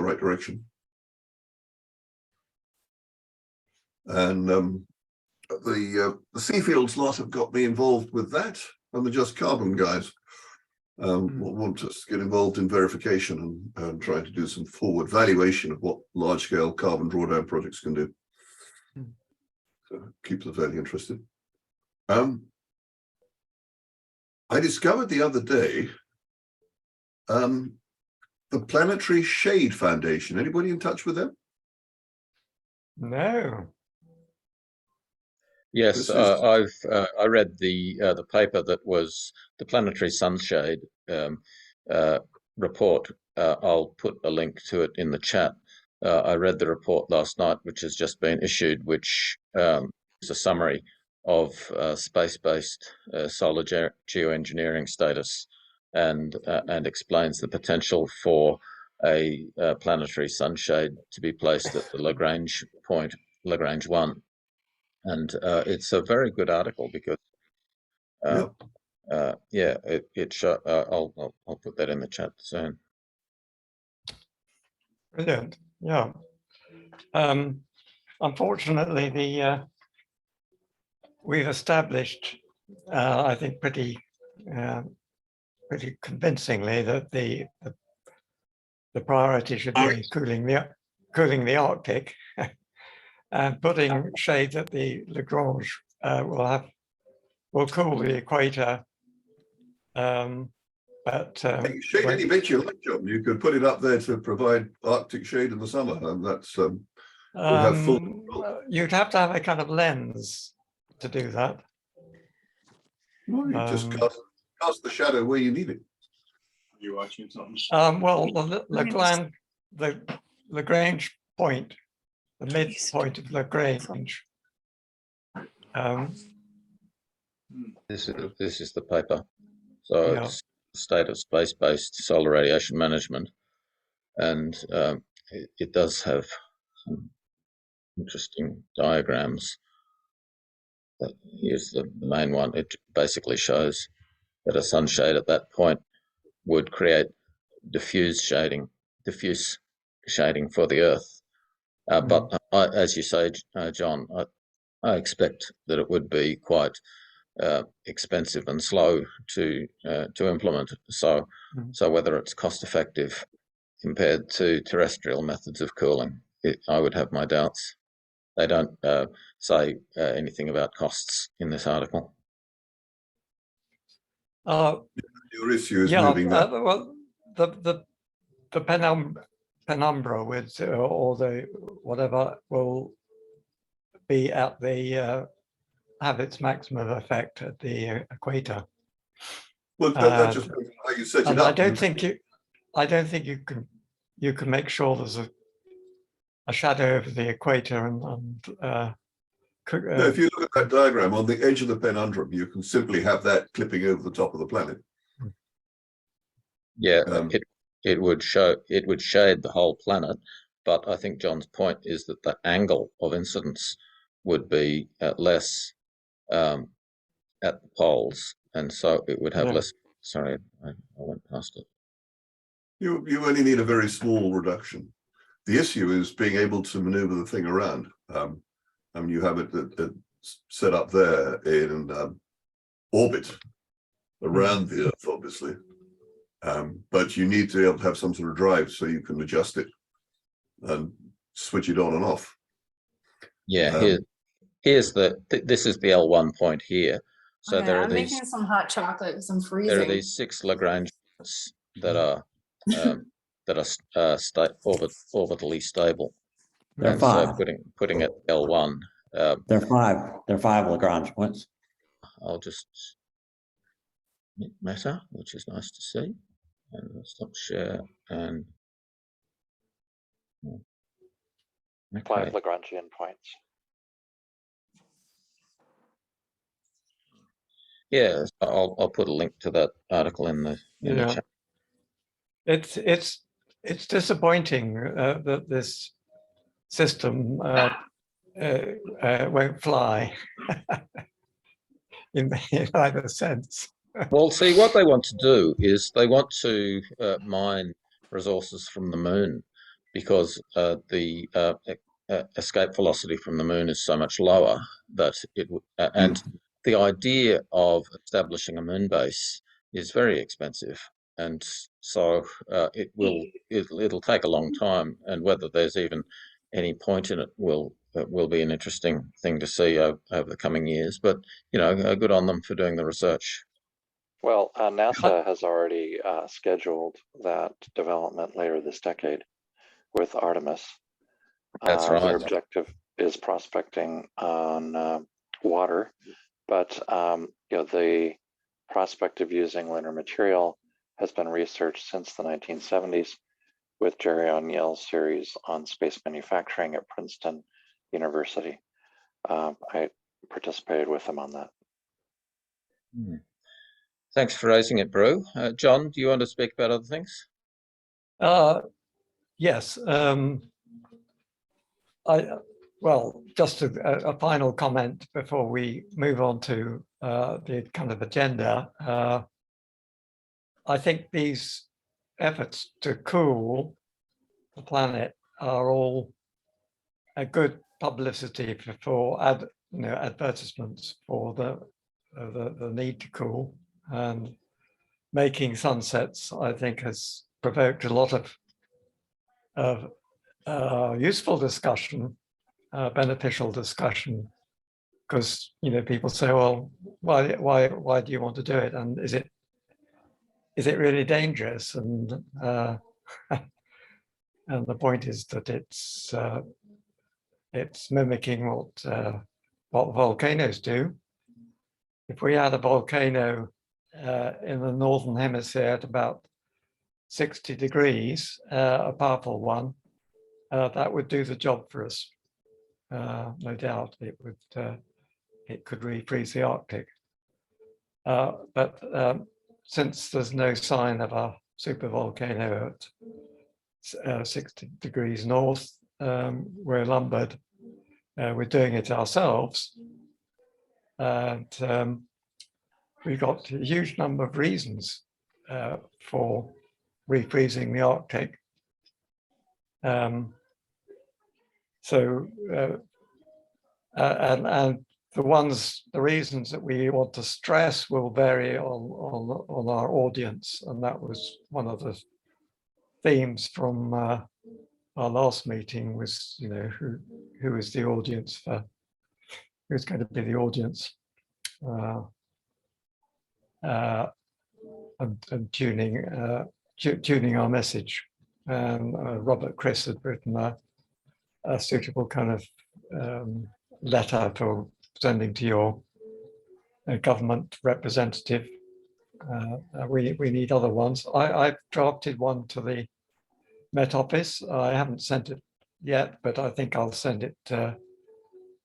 right direction. And the Seafields lot have got me involved with that, and the Just Carbon guys want us to get involved in verification and trying to do some forward valuation of what large-scale carbon drawdown projects can do. So keeps us fairly interested. I discovered the other day the Planetary Shade Foundation. Anybody in touch with them? No. Yes, I read the paper that was the Planetary Sunshade report. I'll put a link to it in the chat. I read the report last night, which has just been issued, which is a summary of space-based solar geoengineering status, and explains the potential for a planetary sunshade to be placed at the Lagrange point, Lagrange 1. And it's a very good article because, I'll put that in the chat soon. Brilliant. Yeah. Unfortunately, we've established, I think, pretty convincingly that the priority should be cooling the Arctic. And putting shade at the Lagrange will cool the equator. Shade any bit you like, John. You could put it up there to provide Arctic shade in the summer, and that's have full. You'd have to have a kind of lens to do that. Well, you just cast the shadow where you need it. Are you watching something? Well, the Lagrange point. The midpoint of Lagrange. This is the paper. So it's state of space-based solar radiation management, and it does have some interesting diagrams. But here's the main one. It basically shows that a sunshade at that point would create diffuse shading for the Earth. But as you say, John, I expect that it would be quite expensive and slow to implement. So whether it's cost effective compared to terrestrial methods of cooling, I would have my doubts. They don't say anything about costs in this article. Your issue is moving that. Well, the penumbra with or the whatever will be at the have its maximum effect at the equator. Well, that's just how you set it up. I don't think you can make sure there's a shadow over the equator no, if you look at that diagram on the edge of the penumbrum, you can simply have that clipping over the top of the planet. Yeah, it would shade the whole planet, but I think John's point is that the angle of incidence would be less at the poles, and so it would have less. Sorry, I went past it. You only need a very small reduction. The issue is being able to maneuver the thing around. I mean, you have it set up there in orbit around the Earth, obviously. But you need to be able to have some sort of drive so you can adjust it and switch it on and off. Yeah, this is the L1 point here. So okay, I'm making some hot chocolate because I'm freezing. There are these 6 Lagrange points that are orbitally stable. There are 5. So putting it L1. There are 5 Lagrange points. I'll just hit Meta, which is nice to see. And we'll stop share and okay. 5 Lagrangian points. Yeah, I'll put a link to that article in the chat. It's disappointing that this system won't fly in either sense. Well, see, what they want to do is they want to mine resources from the moon, because the escape velocity from the moon is so much lower that and the idea of establishing a moon base is very expensive, and so it'll take a long time, and whether there's even any point in it will be an interesting thing to see over the coming years. But good on them for doing the research. Well, NASA has already scheduled that development later this decade with Artemis. That's right. Their objective is prospecting on water, but the prospect of using lunar material has been researched since the 1970s with Jerry O'Neill's series on space manufacturing at Princeton University. I participated with them on that. Thanks for raising it, Brew. John, do you want to speak about other things? Yes. Just a final comment before we move on to the kind of agenda. I think these efforts to cool the planet are all a good publicity for advertisements for the need to cool, and making sunsets, I think, has provoked a lot of useful discussion, beneficial discussion, because people say, well, why do you want to do it, and is it really dangerous? And and the point is that it's mimicking what volcanoes do. If we had a volcano in the northern hemisphere at about 60 degrees, a powerful one, that would do the job for us. No doubt it could refreeze the Arctic. But since there's no sign of a supervolcano at 60 degrees north, we're lumbered. We're doing it ourselves. And we've got a huge number of reasons for refreezing the Arctic. And the reasons that we want to stress will vary on our audience, and that was one of the themes from our last meeting, was who is the audience for, who's going to be the audience, and tuning our message. And Robert Chris had written a suitable kind of letter for sending to your government representative. We need other ones. I've drafted one to the Met Office. I haven't sent it yet, but I think I'll send it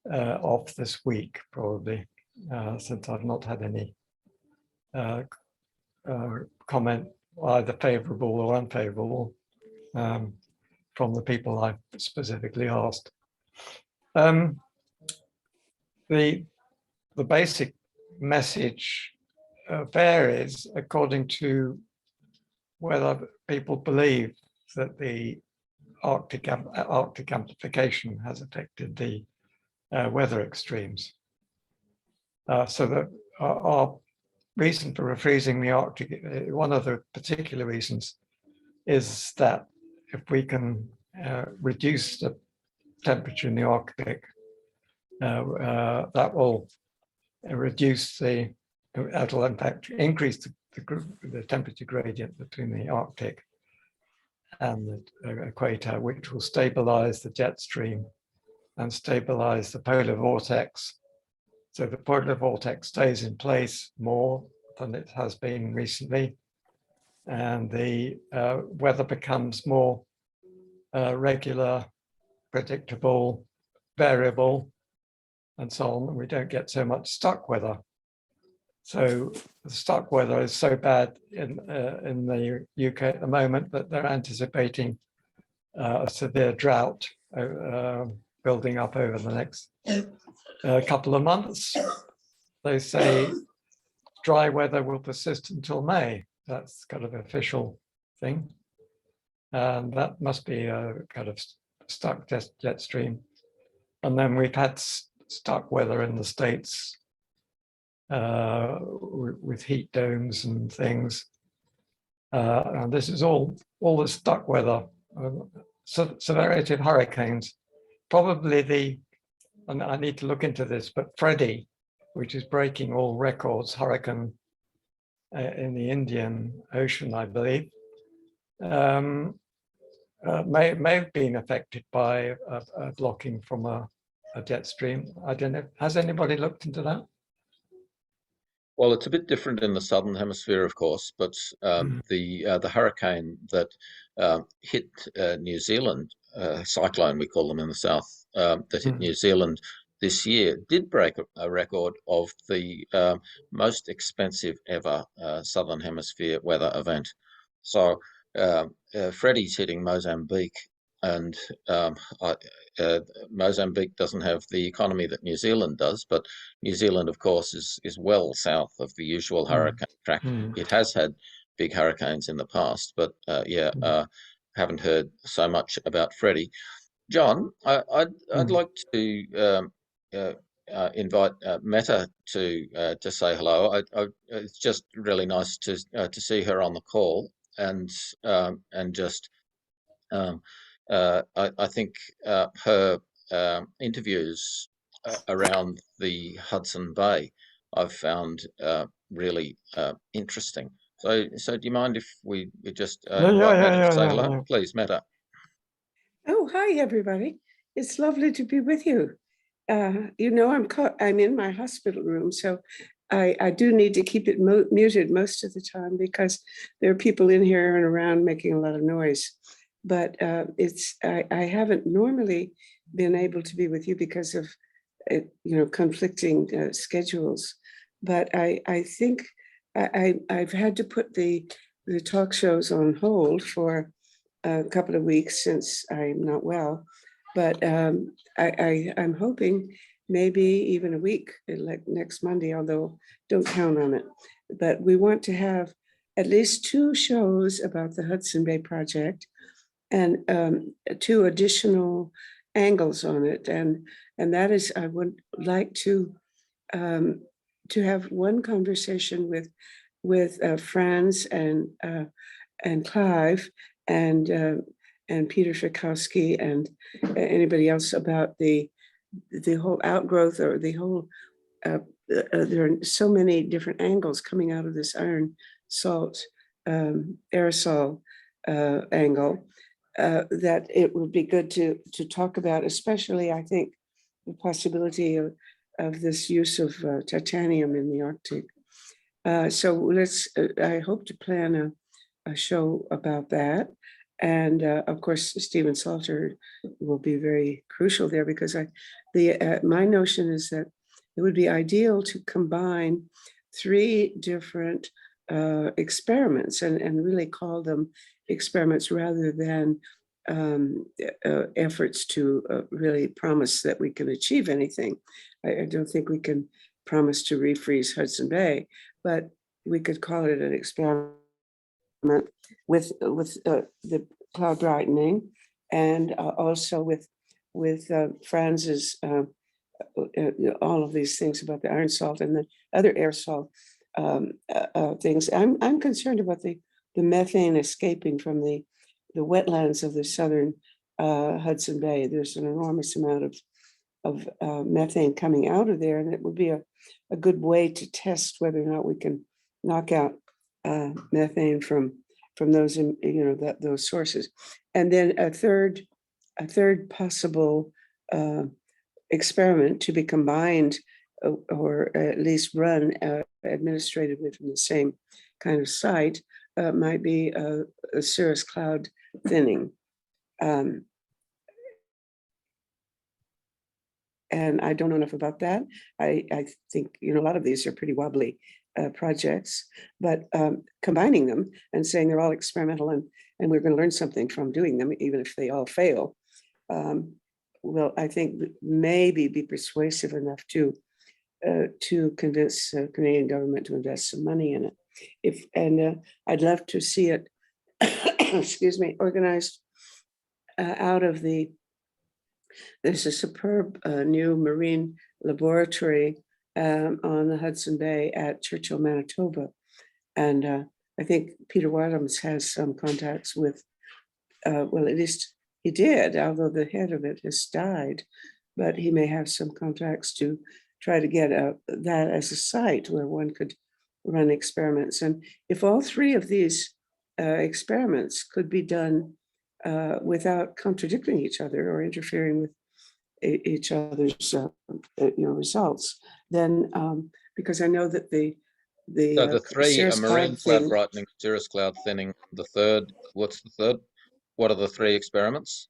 off this week, probably, since I've not had any comment, either favorable or unfavorable, from the people I've specifically asked. The basic message varies according to whether people believe that the Arctic amplification has affected the weather extremes. So that our reason for refreezing the Arctic, one of the particular reasons, is that if we can reduce the temperature in the Arctic, that will reduce that'll in fact increase the temperature gradient between the Arctic and the equator, which will stabilize the jet stream and stabilize the polar vortex. So the polar vortex stays in place more than it has been recently, and the weather becomes more regular, predictable, variable, and so on. We don't get so much stuck weather. So the stuck weather is so bad in the UK at the moment that they're anticipating a severe drought building up over the next couple of months. They say dry weather will persist until May. That's kind of an official thing. and that must be a kind of stuck jet stream. And then we've had stuck weather in the States with heat domes and things. And this is all the stuck weather, severity of hurricanes. Probably and I need to look into this, but Freddie, which is breaking all records, hurricane in the Indian Ocean, I believe, may have been affected by a blocking from a jet stream. I don't know. Has anybody looked into that? Well, it's a bit different in the southern hemisphere, of course, but the hurricane that hit New Zealand, cyclone we call them in the south, that hit New Zealand this year did break a record of the most expensive ever southern hemisphere weather event. So Freddie's hitting Mozambique, and Mozambique doesn't have the economy that New Zealand does, but New Zealand, of course, is well south of the usual hurricane track. It has had big hurricanes in the past, but haven't heard so much about Freddie. John, I'd like to invite Meta to say hello. It's just really nice to see her on the call, and just. I think her interviews around the Hudson Bay I've found really interesting. So do you mind if we just invite Meta to say hello? Please, Meta. Oh, hi, everybody. It's lovely to be with you. You know, I'm in my hospital room, so I do need to keep it muted most of the time because there are people in here and around making a lot of noise. But I haven't normally been able to be with you because of conflicting schedules. But I think I've had to put the talk shows on hold for a couple of weeks since I'm not well. But I'm hoping maybe even a week, like next Monday, although don't count on it. But we want to have at least 2 shows about the Hudson Bay Project and 2 additional angles on it. And that is, I would like to have one conversation with Franz and Clive and Peter Fikowski and anybody else about the whole outgrowth or the whole, there are so many different angles coming out of this iron salt aerosol angle that it would be good to talk about, especially I think the possibility of this use of titanium in the Arctic. So I hope to plan a show about that. And of course, Stephen Salter will be very crucial there because my notion is that it would be ideal to combine 3 different experiments and really call them experiments rather than efforts to really promise that we can achieve anything. I don't think we can promise to refreeze Hudson Bay, but we could call it an experiment with the cloud brightening, and also with Franz's all of these things about the iron salt and the other aerosol things. I'm concerned about the methane escaping from the wetlands of the southern Hudson Bay. There's an enormous amount of methane coming out of there, and it would be a good way to test whether or not we can knock out methane from those, those sources. And then a third possible experiment to be combined or at least run administratively from the same kind of site might be a cirrus cloud thinning. And I don't know enough about that. I think, a lot of these are pretty wobbly projects, but combining them and saying they're all experimental and we're going to learn something from doing them, even if they all fail, will, I think, maybe be persuasive enough to convince the Canadian government to invest some money in it. I'd love to see it excuse me, organized out of there's a superb new marine laboratory on the Hudson Bay at Churchill, Manitoba. And I think Peter Wadhams has some contacts with, well, at least he did, although the head of it has died, but he may have some contacts to try to get that as a site where one could run experiments. And if all three of these experiments could be done without contradicting each other or interfering with each other's results, then because I know that the So the three are Cirrus marine cloud cloud thing, brightening, cirrus cloud thinning. The third, what's the third? What are the three experiments?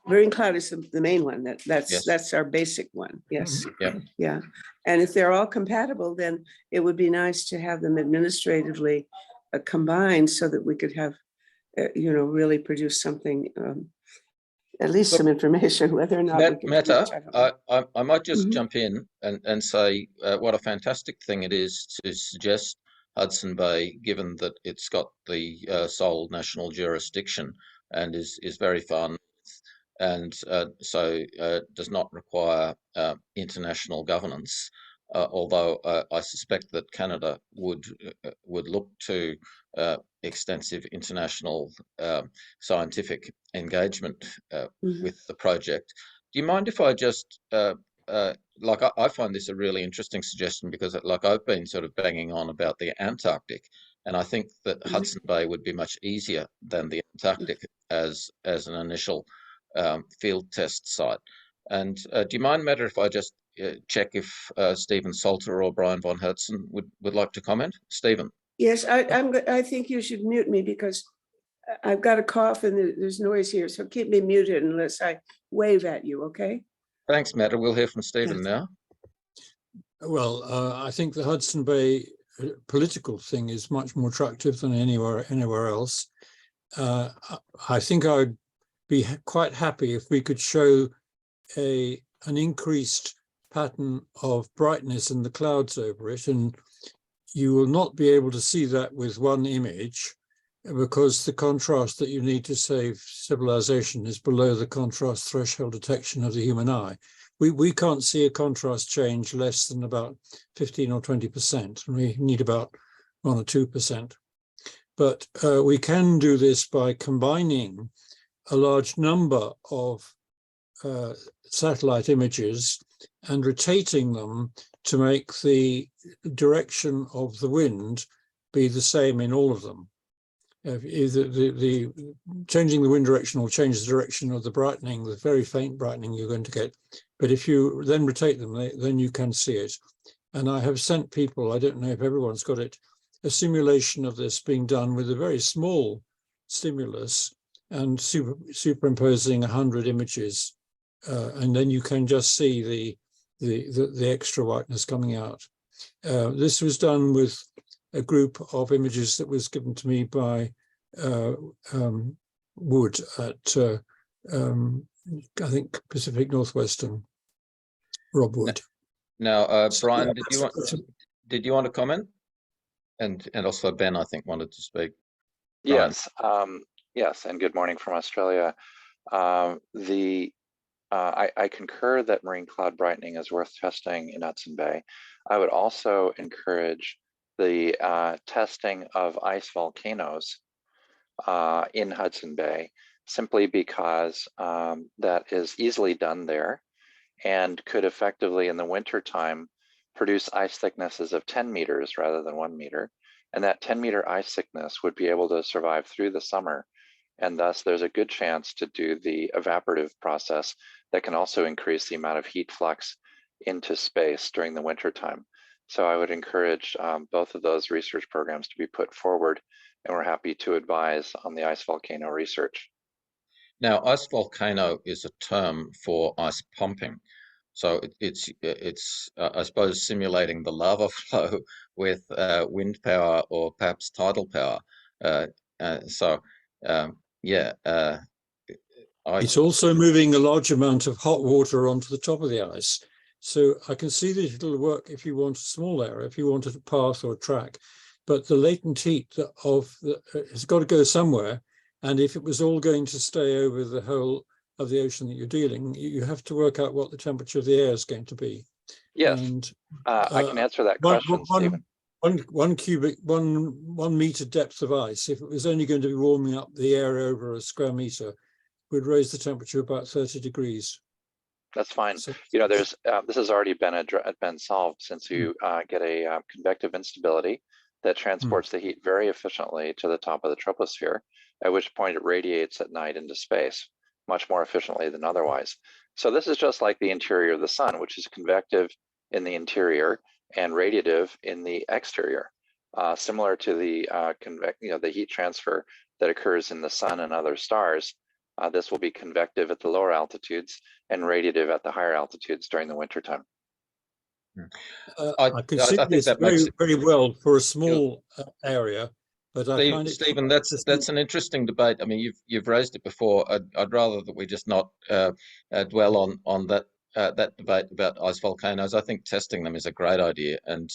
marine cloud is the main one. Yes. That's our basic one. Yes. Yeah. Yeah. And if they're all compatible, then it would be nice to have them administratively combined so that we could have, really produce something, at least Look, some information, whether or not we can. Meta, I might just Mhm. jump in and say what a fantastic thing it is to suggest Hudson Bay, given that it's got the sole national jurisdiction and is very far, and so does not require international governance. Although I suspect that Canada would look to extensive international scientific engagement Mhm. with the project. Do you mind if I just I find this a really interesting suggestion because like I've been sort of banging on about the Antarctic, and I think that Mhm. Hudson Bay would be much easier than the Antarctic as an initial field test site. And do you mind, Matter, if I just check if Stephen Salter or Brian von Hertzen would like to comment? Stephen. Yes, I think you should mute me because I've got a cough and there's noise here. So keep me muted unless I wave at you, okay? Thanks, Matter. We'll hear from Stephen now. Well, I think the Hudson Bay political thing is much more attractive than anywhere else. I think I would be quite happy if we could show an increased pattern of brightness in the clouds over it, and you will not be able to see that with one image because the contrast that you need to save civilization is below the contrast threshold detection of the human eye. We can't see a contrast change less than about 15 or 20%, and we need about 1 or 2%. But we can do this by combining a large number of satellite images and rotating them to make the direction of the wind be the same in all of them. Changing the wind direction will change the direction of the brightening, the very faint brightening you're going to get. But if you then rotate them, then you can see it. And I have sent people, I don't know if everyone's got it, a simulation of this being done with a very small stimulus and superimposing 100 images. And then you can just see the extra whiteness coming out. This was done with a group of images that was given to me by Wood at, I think, Pacific Northwestern, Rob Wood. Now, Brian, did you want to comment? And also Ben, I think, wanted to speak. Brian. Yes, yes, and good morning from Australia. I concur that marine cloud brightening is worth testing in Hudson Bay. I would also encourage the testing of ice volcanoes in Hudson Bay, simply because that is easily done there and could effectively in the wintertime produce ice thicknesses of 10 meters rather than 1 meter. And that 10-meter ice thickness would be able to survive through the summer. And thus there's a good chance to do the evaporative process that can also increase the amount of heat flux into space during the wintertime. So I would encourage both of those research programs to be put forward, and we're happy to advise on the ice volcano research. Now, ice volcano is a term for ice pumping. So it's I suppose, simulating the lava flow with wind power or perhaps tidal power. It's also moving a large amount of hot water onto the top of the ice. So I can see that it'll work if you want a small area, if you wanted a path or a track. but the latent heat has got to go somewhere. And if it was all going to stay over the whole of the ocean that you're dealing, you have to work out what the temperature of the air is going to be. Yes, And I can answer that question, Stephen. One meter depth of ice, if it was only going to be warming up the air over a square meter, would raise the temperature about 30 degrees. That's fine. So, You know, there's this has already been solved, since you get a convective instability that transports the heat very efficiently to the top of the troposphere, at which point it radiates at night into space much more efficiently than otherwise. So this is just like the interior of the sun, which is convective in the interior and radiative in the exterior, similar to the the heat transfer that occurs in the sun and other stars. This will be convective at the lower altitudes and radiative at the higher altitudes during the wintertime. I can see think this that very, makes it, very well for a small area, but I find it. Stephen, that's an interesting debate. I mean, you've raised it before. I'd rather that we just not dwell on that debate about ice volcanoes. I think testing them is a great idea, and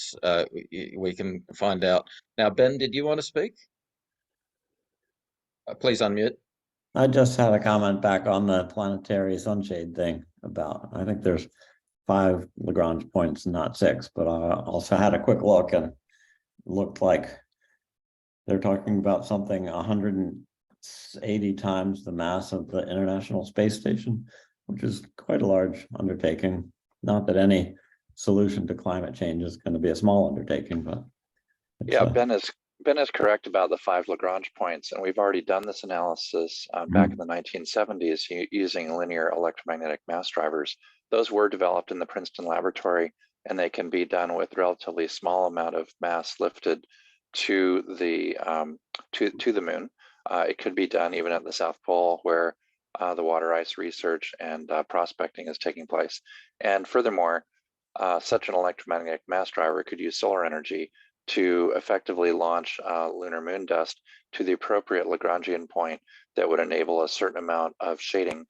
we can find out. Now, Ben, did you want to speak? Please unmute. I just had a comment back on the planetary sunshade thing about, I think there's 5 Lagrange points, not 6, but I also had a quick look and it looked like they're talking about something 180 times the mass of the International Space Station, which is quite a large undertaking. Not that any solution to climate change is going to be a small undertaking, but yeah, Ben is correct about the 5 Lagrange points, and we've already done this analysis back in the 1970s using linear electromagnetic mass drivers. Those were developed in the Princeton laboratory, and they can be done with relatively small amount of mass lifted to the to the moon. It could be done even at the South Pole, where the water ice research and prospecting is taking place. And furthermore, such an electromagnetic mass driver could use solar energy to effectively launch lunar moon dust to the appropriate Lagrangian point that would enable a certain amount of shading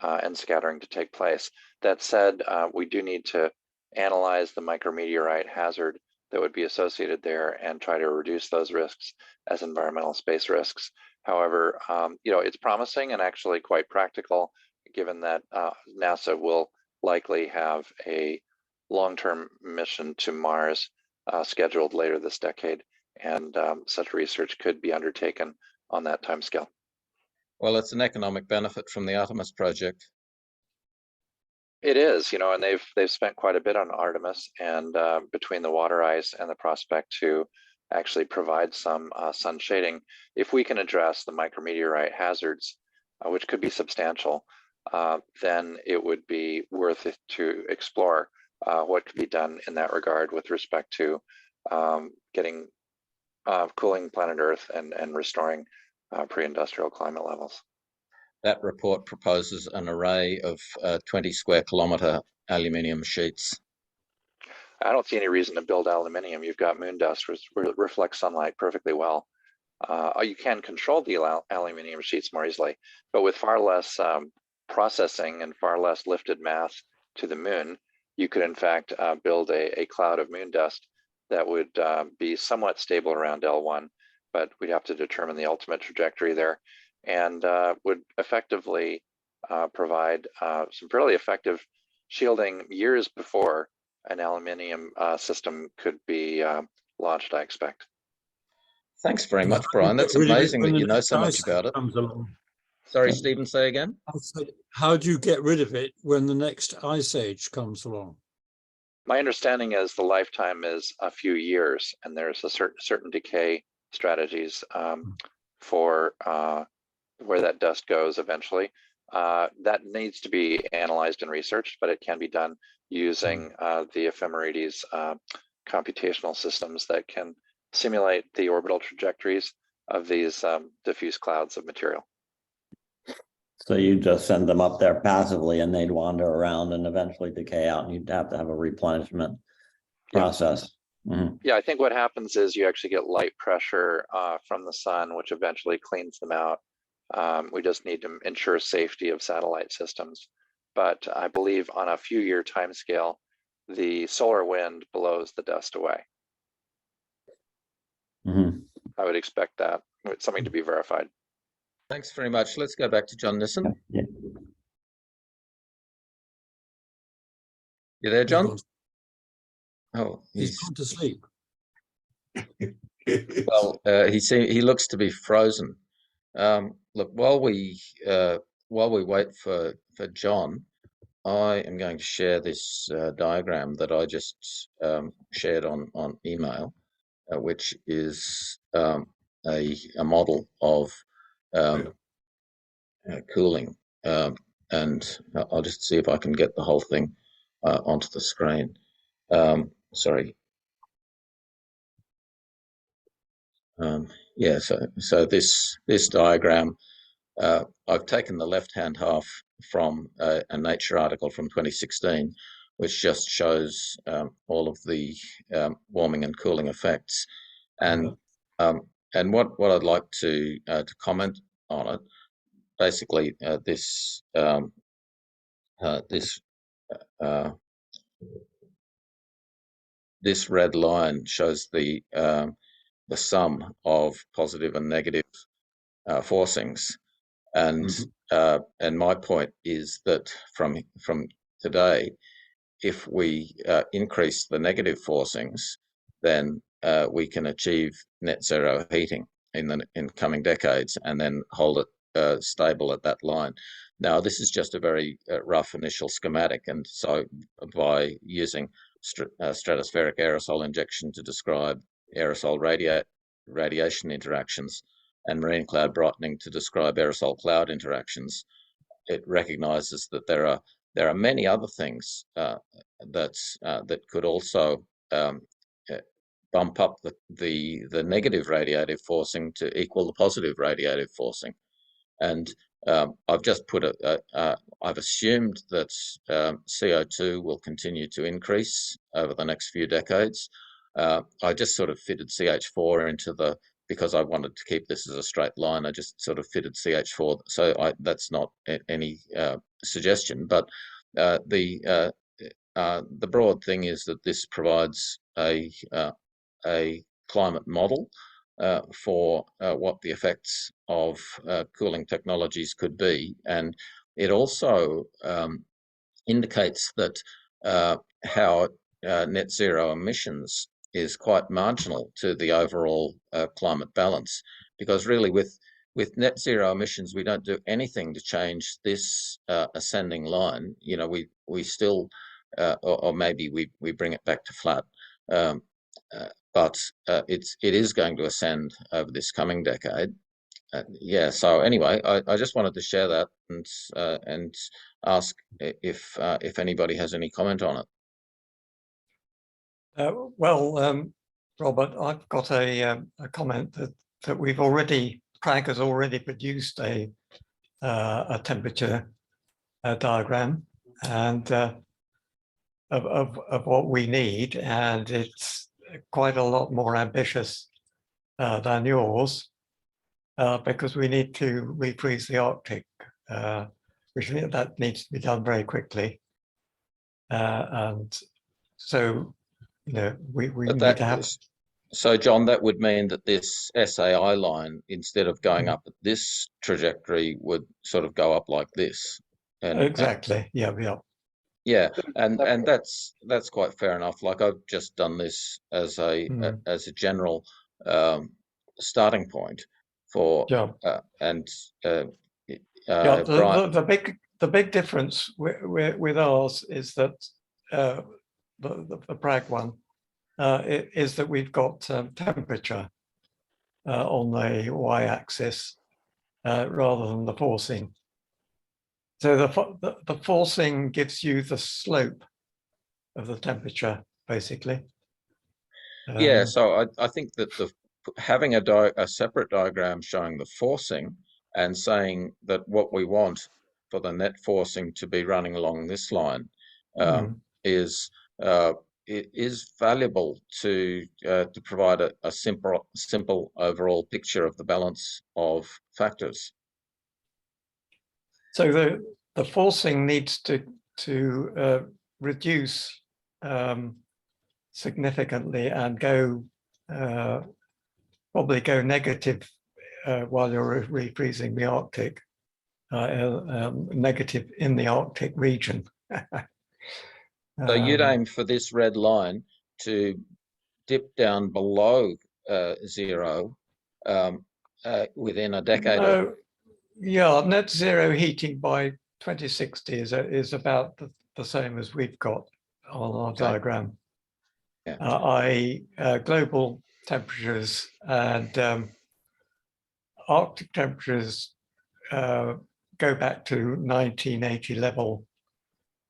and scattering to take place. That said, we do need to analyze the micrometeorite hazard that would be associated there and try to reduce those risks as environmental space risks. However, it's promising and actually quite practical, given that NASA will likely have a long-term mission to Mars scheduled later this decade, and such research could be undertaken on that timescale. Well, it's an economic benefit from the Artemis project. It is, and they've spent quite a bit on Artemis, and between the water ice and the prospect to actually provide some sun shading, if we can address the micrometeorite hazards, which could be substantial, then it would be worth it to explore what could be done in that regard with respect to getting cooling planet Earth and restoring pre-industrial climate levels. That report proposes an array of 20 square kilometer aluminium sheets. I don't see any reason to build aluminium. You've got moon dust, which reflects sunlight perfectly well. You can control the aluminium sheets more easily, but with far less processing and far less lifted mass to the moon, you could in fact build a cloud of moon dust that would be somewhat stable around L1, but we'd have to determine the ultimate trajectory there, and would effectively provide some fairly effective shielding years before an aluminium system could be launched, I expect. Thanks very much, Brian. That's amazing that you know so much about it. Sorry, Stephen, say again? How do you get rid of it when the next ice age comes along? My understanding is the lifetime is a few years, and there's a certain decay strategies for where that dust goes eventually. That needs to be analyzed and researched, but it can be done using the ephemerides computational systems that can simulate the orbital trajectories of these diffuse clouds of material. So you just send them up there passively and they'd wander around and eventually decay out, and you'd have to have a replenishment process. Yeah, I think what happens is you actually get light pressure from the sun, which eventually cleans them out. We just need to ensure safety of satellite systems. But I believe on a few year time scale, the solar wind blows the dust away. Mhm. I would expect that. It's something to be verified. Thanks very much. Let's go back to John Nissen. Yeah. You there, He's John? gone- Oh, he's gone to sleep. well. He looks to be frozen. Look, while we wait for John, I am going to share this diagram that I just shared on email, which is a model of cooling, and I'll just see if I can get the whole thing onto the screen. Sorry. Yeah. So this diagram. I've taken the left-hand half from a Nature article from 2016, which just shows all of the warming and cooling effects, and what I'd like to comment on it. Basically, this red line shows the sum of positive and negative forcings. And my point is that from today, if we increase the negative forcings, then we can achieve net zero heating in coming decades, and then hold it stable at that line. Now, this is just a very rough initial schematic, and so by using stratospheric aerosol injection to describe aerosol radiation interactions, and marine cloud brightening to describe aerosol cloud interactions, it recognizes that there are many other things that could also bump up the negative radiative forcing to equal the positive radiative forcing. And I've just put I've assumed that CO2 will continue to increase over the next few decades. I just sort of fitted CH4 into because I wanted to keep this as a straight line. I just sort of fitted CH4. So that's not any suggestion, but the broad thing is that this provides a climate model for what the effects of cooling technologies could be, and it also indicates that how net zero emissions is quite marginal to the overall climate balance, because really with net zero emissions we don't do anything to change this ascending line. You know, we still or maybe we bring it back to flat, but it is going to ascend over this coming decade. Yeah. So anyway, I just wanted to share that and ask if anybody has any comment on it. Robert, I've got a comment that PRAG has already produced a temperature diagram and of what we need, and it's quite a lot more ambitious than yours, because we need to refreeze the Arctic, which that needs to be done very quickly, and so we need to have. So, John, that would mean that this SAI line, instead of going up at this trajectory, would sort of go up like this. Exactly. Yeah, and that's quite fair enough. Like, I've just done this as a general starting point for the big difference with ours is that the PRAG one is that we've got temperature on the y-axis rather than the forcing. So the forcing gives you the slope of the temperature, basically. Yeah, so I think that having a separate diagram showing the forcing and saying that what we want for the net forcing to be running along this line is valuable to provide a simple overall picture of the balance of factors. So the forcing needs to reduce significantly and go probably go negative while you're refreezing the Arctic, negative in the Arctic region. So you'd aim for this red line to dip down below zero within a decade. No, yeah, net zero heating by 2060 is about the same as we've got on our diagram. Yeah. Global temperatures and Arctic temperatures go back to 1980 level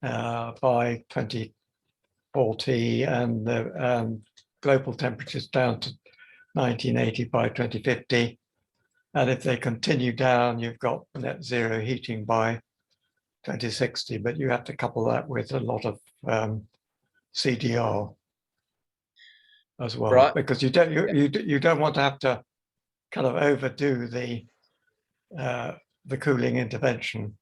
by 2040, and global temperatures down to 1980 by 2050. And if they continue down, you've got net zero heating by 2060, but you have to couple that with a lot of CDR as well, Right. because you don't want to have to kind of overdo the cooling intervention.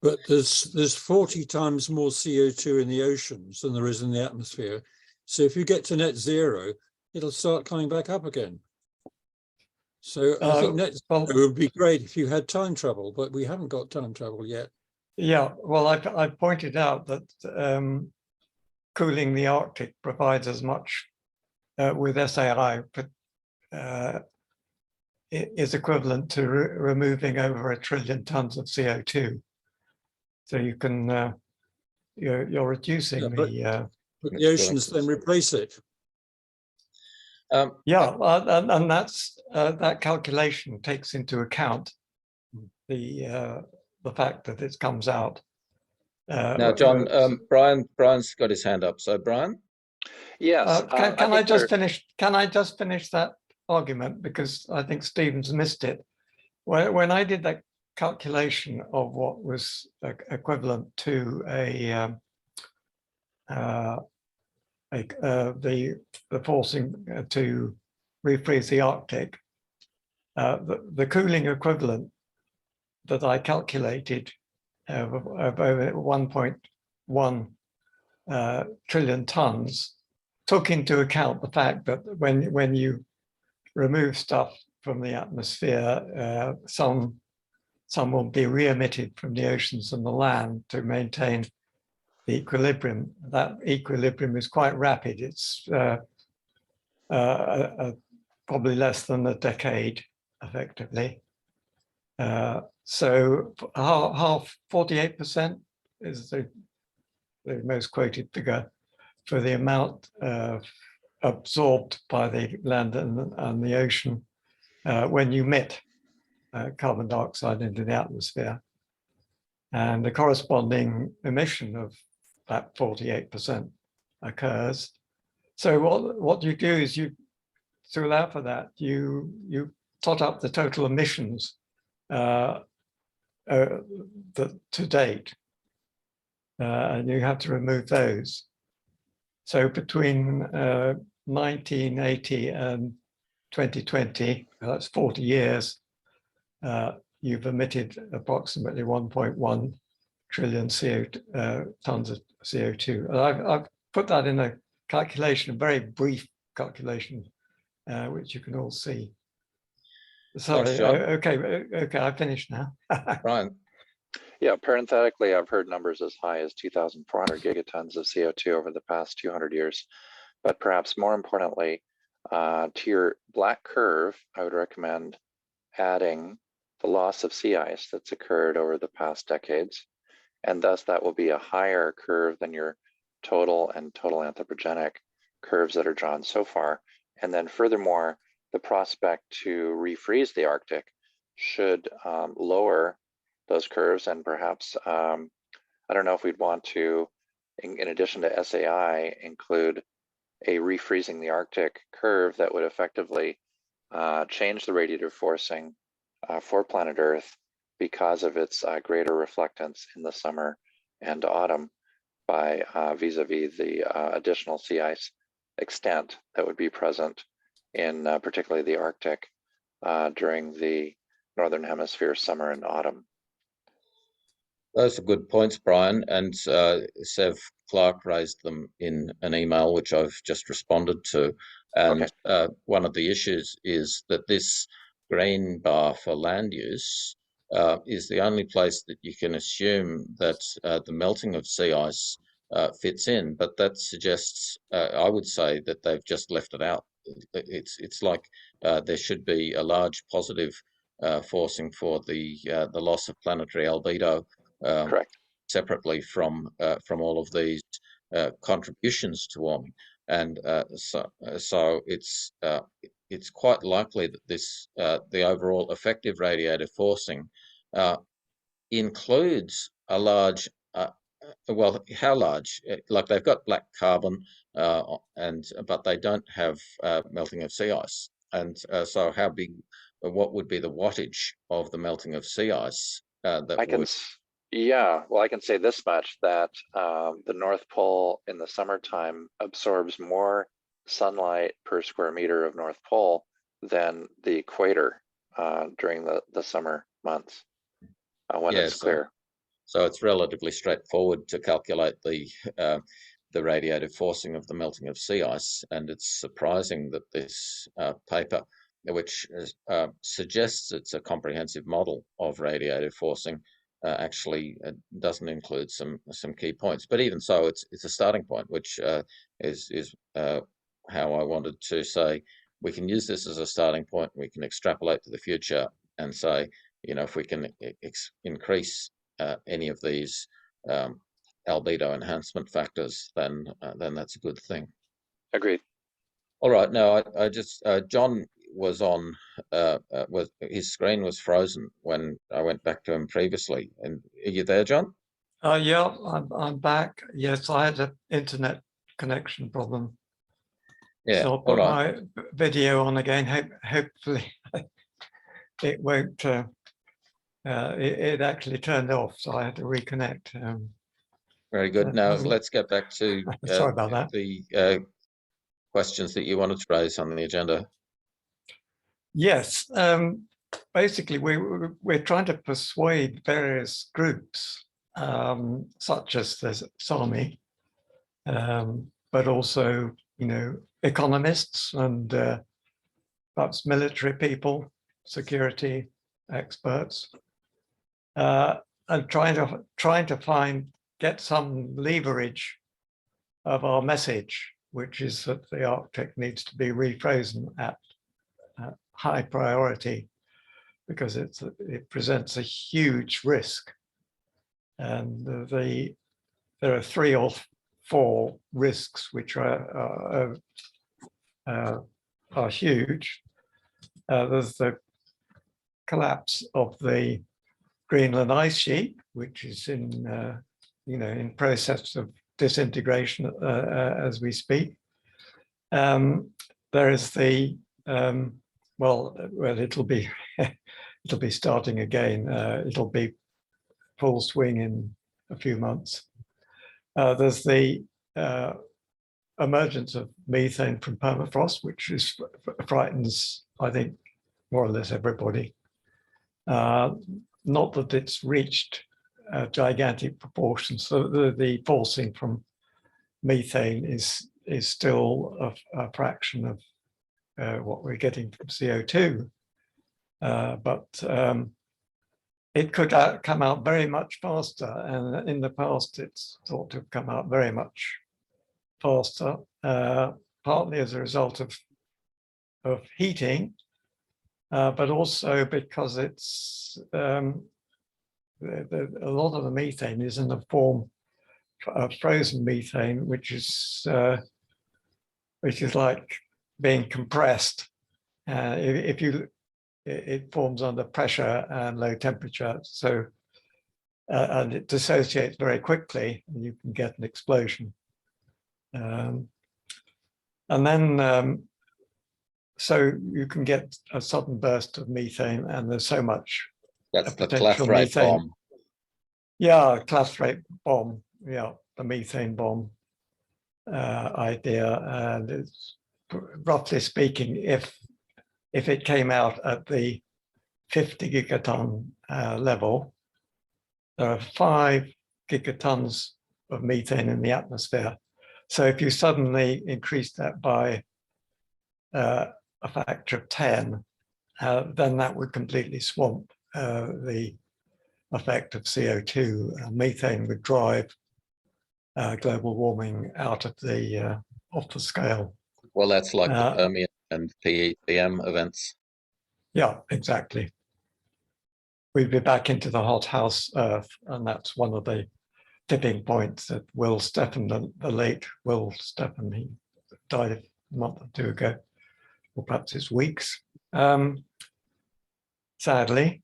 But there's 40 times more CO2 in the oceans than there is in the atmosphere. So if you get to net zero, it'll start coming back up again. So I think net zero would be great if you had time travel, but we haven't got time travel yet. Yeah, well, I pointed out that cooling the Arctic provides as much with SAI is equivalent to removing over 1 trillion tons of CO2. So you can you're reducing but the oceans then replace it. And that's that calculation takes into account the fact that it comes out. Now, John, Brian's got his hand up. So, Brian, Yes. Can I just finish? Can I just finish that argument, because I think Stephen's missed it. When I did that calculation of what was equivalent to the forcing to refreeze the Arctic, the cooling equivalent that I calculated of over 1.1 trillion tons took into account the fact that when you remove stuff from the atmosphere, some will be re-emitted from the oceans and the land to maintain the equilibrium. That equilibrium is quite rapid. It's probably less than a decade, effectively. So half 48% is the most quoted figure for the amount absorbed by the land and the ocean when you emit carbon dioxide into the atmosphere. And the corresponding emission of that 48% occurs. So what you do is to allow for that, you tot up the total emissions to date, and you have to remove those. So between 1980 and 2020, that's 40 years, you've emitted approximately 1.1 trillion tons of CO2. And I've put that in a calculation, a very brief calculation, which you can all see. Sorry, thanks, okay, I've finished now. Brian. Yeah, parenthetically, I've heard numbers as high as 2,400 gigatons of CO2 over the past 200 years. But perhaps more importantly, to your black curve, I would recommend adding the loss of sea ice that's occurred over the past decades. And thus that will be a higher curve than your total and total anthropogenic curves that are drawn so far. And then furthermore, the prospect to refreeze the Arctic should lower those curves, and perhaps, I don't know if we'd want to, in addition to SAI, include a refreezing the Arctic curve that would effectively change the radiative forcing for planet Earth because of its greater reflectance in the summer and autumn by vis-a-vis the additional sea ice extent that would be present in particularly the Arctic during the Northern Hemisphere summer and autumn. Those are good points, Brian. And Sev Clark raised them in an email, which I've just responded to. And one of the issues is that this green bar for land use is the only place that you can assume that the melting of sea ice fits in. But that suggests, I would say, that they've just left it out. It's like there should be a large positive forcing for the loss of planetary albedo, Correct. separately from all of these contributions to warming, and so it's quite likely that this the overall effective radiative forcing includes a large. Well, how large? Like they've got black carbon, but they don't have melting of sea ice. And so, how big? What would be the wattage of the melting of sea ice that would? Yeah, well, I can say this much, that the North Pole in the summertime absorbs more sunlight per square meter of North Pole than the equator during the summer months when it's clear. So it's relatively straightforward to calculate the radiative forcing of the melting of sea ice, and it's surprising that this paper, which suggests it's a comprehensive model of radiative forcing, actually doesn't include some key points. But even so, it's a starting point, which is how I wanted to say we can use this as a starting point. We can extrapolate to the future and say, if we can increase any of these albedo enhancement factors, then that's a good thing. Agreed. All right. Now, I just John was on. His screen was frozen when I went back to him previously. And are you there, John? Yeah, I'm back. Yes, I had an internet connection problem. Yeah. So I'll put my video on again. Hopefully, it won't. It actually turned off, so I had to reconnect. Very good. Now let's get back to sorry about that. The questions that you wanted to raise on the agenda. Yes, basically we're trying to persuade various groups, such as the SAMI, but also economists and perhaps military people, security experts, and trying to get some leverage of our message, which is that the Arctic needs to be refrozen at high priority because it presents a huge risk, and there are 3 or 4 risks which are huge. There's the collapse of the Greenland ice sheet, which is in process of disintegration as we speak. There is the well, it'll be starting again. It'll be full swing in a few months. There's the emergence of methane from permafrost, which frightens, I think, more or less everybody. Not that it's reached gigantic proportions. So the forcing from methane is still a fraction of what we're getting from CO2, but it could come out very much faster, and in the past it's thought to have come out very much faster, partly as a result of heating, but also because it's a lot of the methane is in the form of frozen methane, which is like being compressed. It forms under pressure and low temperature, so and it dissociates very quickly, and you can get an explosion. And then so you can get a sudden burst of methane, and there's so much. That's the clathrate bomb. Yeah, clathrate bomb. Yeah, the methane bomb idea. And it's, roughly speaking, if it came out at the 50 gigaton level, there are 5 gigatons of methane in the atmosphere. So if you suddenly increase that by a factor of 10, then that would completely swamp the effect of CO2. Methane would drive global warming out of the off the scale. Well, that's like the Permian and PEM events. Yeah, exactly. We'd be back into the hothouse Earth, and that's one of the tipping points that Will Steffen, the late Will Steffen, he died a month or two ago, or perhaps it's weeks. Sadly,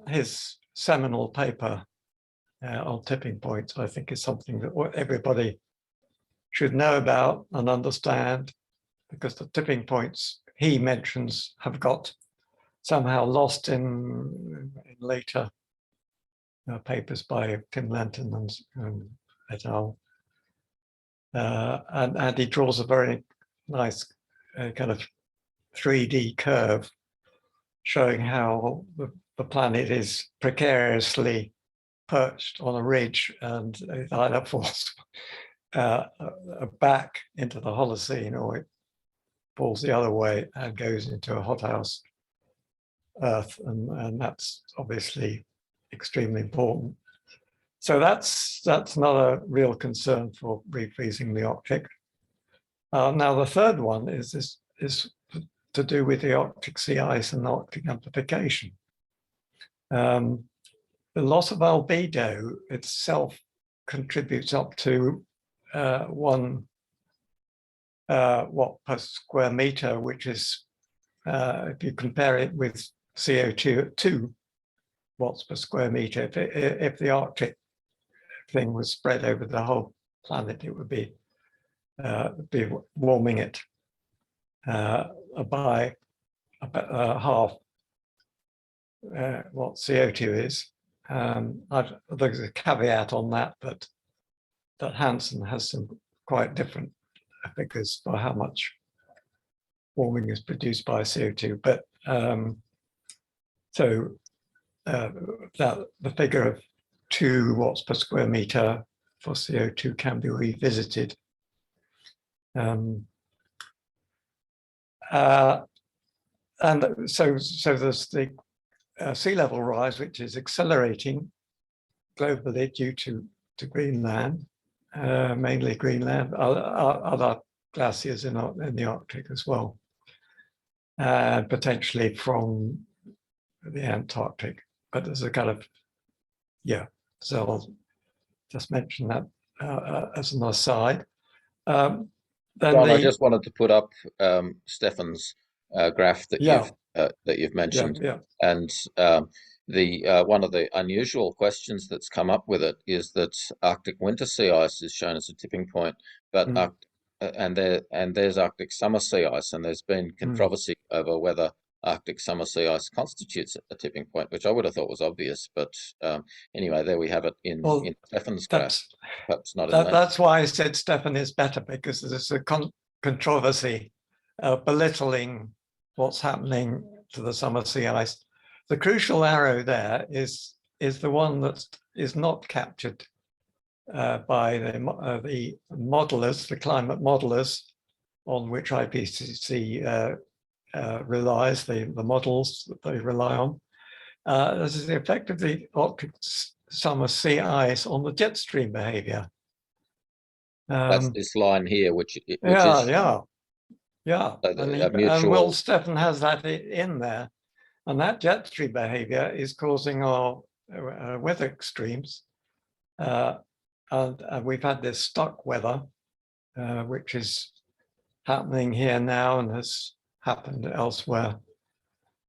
his seminal paper on tipping points, I think, is something that everybody should know about and understand, because the tipping points he mentions have got somehow lost in later papers by Tim Lenton and et al. And he draws a very nice kind of 3D curve showing how the planet is precariously perched on a ridge, and it either falls back into the Holocene or it falls the other way and goes into a hothouse Earth, and that's obviously extremely important. So that's another real concern for refreezing the Arctic. Now the third one is to do with the Arctic sea ice and Arctic amplification. The loss of albedo itself contributes up to 1 watt per square meter, which is, if you compare it with CO2 at 2 watts per square meter, if the Arctic thing was spread over the whole planet, it would be warming it by half what CO2 is. There's a caveat on that, but that Hansen has some quite different figures for how much warming is produced by CO2. But that the figure of 2 watts per square meter for CO2 can be revisited. And so there's the sea level rise, which is accelerating globally due to Greenland, mainly Greenland, other glaciers in the Arctic as well, and potentially from the Antarctic. But there's a kind of, yeah, so I'll just mention that as an aside. John, I just wanted to put up Stephen's graph that you've mentioned, and the one of the unusual questions that's come up with it is that Arctic winter sea ice is shown as a tipping point, but and there's Arctic summer sea ice, and there's been controversy over whether Arctic summer sea ice constitutes a tipping point, which I would have thought was obvious, but anyway, there we have it in Stephen's graph. Perhaps not. That's why I said Steffen is better, because there's a controversy belittling what's happening to the summer sea ice. The crucial arrow there is the one that is not captured by the modelers, the climate modelers, on which IPCC relies, the models that they rely on. This is the effect of the Arctic summer sea ice on the jet stream behavior. That's this line here, which is yeah. mutual. And Will Steffen has that in there, and that jet stream behavior is causing our weather extremes, and we've had this stuck weather, which is happening here now and has happened elsewhere.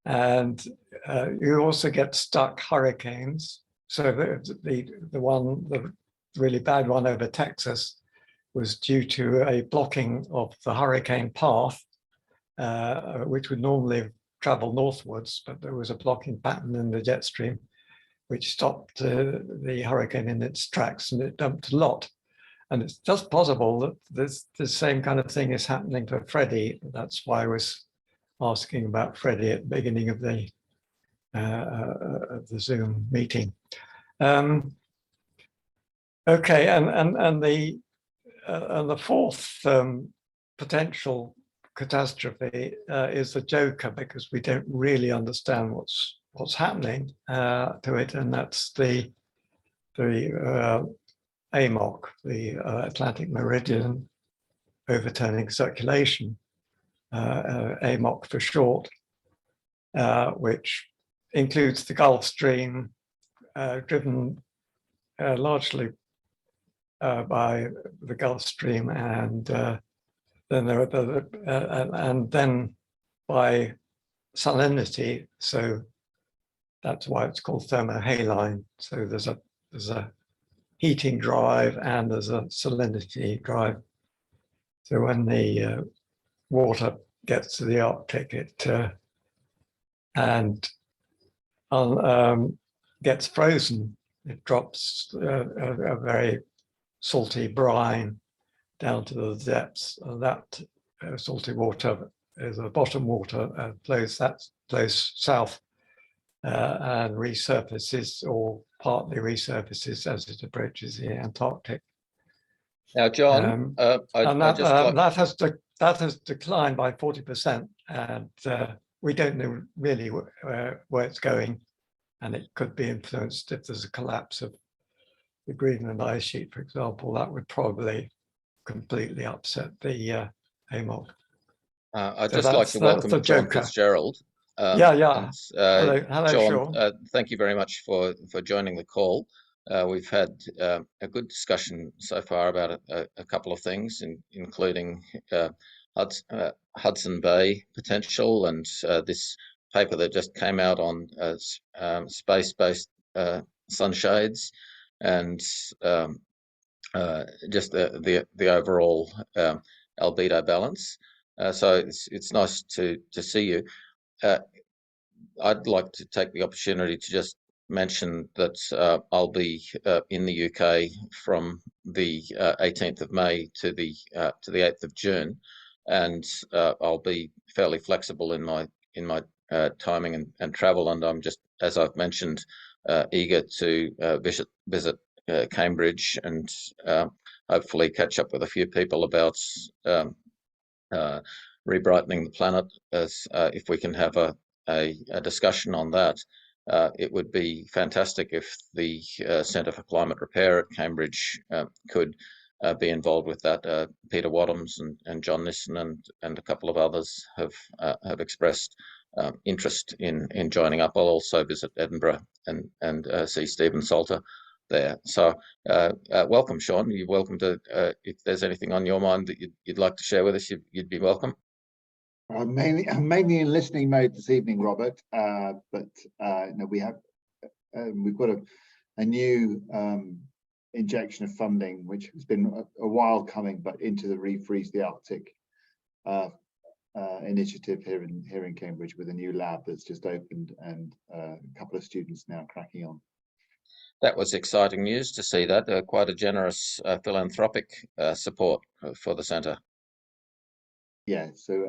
And you also get stuck hurricanes. So the really bad one over Texas was due to a blocking of the hurricane path, which would normally travel northwards, but there was a blocking pattern in the jet stream, which stopped the hurricane in its tracks, and it dumped a lot. And it's just possible that the same kind of thing is happening to Freddie. That's why I was asking about Freddie at the beginning of the Zoom meeting. Okay, and the fourth potential catastrophe is the joker, because we don't really understand what's happening to it, and that's the AMOC, the Atlantic Meridian Overturning Circulation, AMOC for short, which includes the Gulf Stream, driven largely by the Gulf Stream, and then by salinity. So that's why it's called thermohaline. So there's a heating drive and there's a salinity drive. So when the water gets to the Arctic, it gets frozen. It drops a very salty brine down to the depths. And that salty water is a bottom water, flows south and resurfaces, or partly resurfaces, as it approaches the Antarctic. Now, John, that has declined by 40%, and we don't know really where it's going, and it could be influenced if there's a collapse of the Greenland ice sheet, for example. That would probably completely upset the AMOC. I'd just like to welcome John Fitzgerald. Hello, John. Sean. Thank you very much for joining the call. We've had a good discussion so far about a couple of things, including Hudson Bay potential, and this paper that just came out on space-based sunshades, and just the overall albedo balance. So it's nice to see you. I'd like to take the opportunity to just mention that I'll be in the UK from the 18th of May to the 8th of June, and I'll be fairly flexible in my timing and travel. And I'm just, as I've mentioned, eager to visit Cambridge and hopefully catch up with a few people about rebrightening the planet. As if we can have a discussion on that, it would be fantastic if the Centre for Climate Repair at Cambridge could be involved with that. Peter Wadhams and John Nissen and a couple of others have expressed interest in joining up. I'll also visit Edinburgh and see Stephen Salter there. So welcome, Sean. You're welcome to, if there's anything on your mind that you'd like to share with us, you'd be welcome. I'm mainly in listening mode this evening, Robert. But we've got a new injection of funding, which has been a while coming, but into the Refreeze the Arctic initiative here in Cambridge, with a new lab that's just opened and a couple of students now cracking on. That was exciting news to see that. Quite a generous philanthropic support for the centre. Yeah, so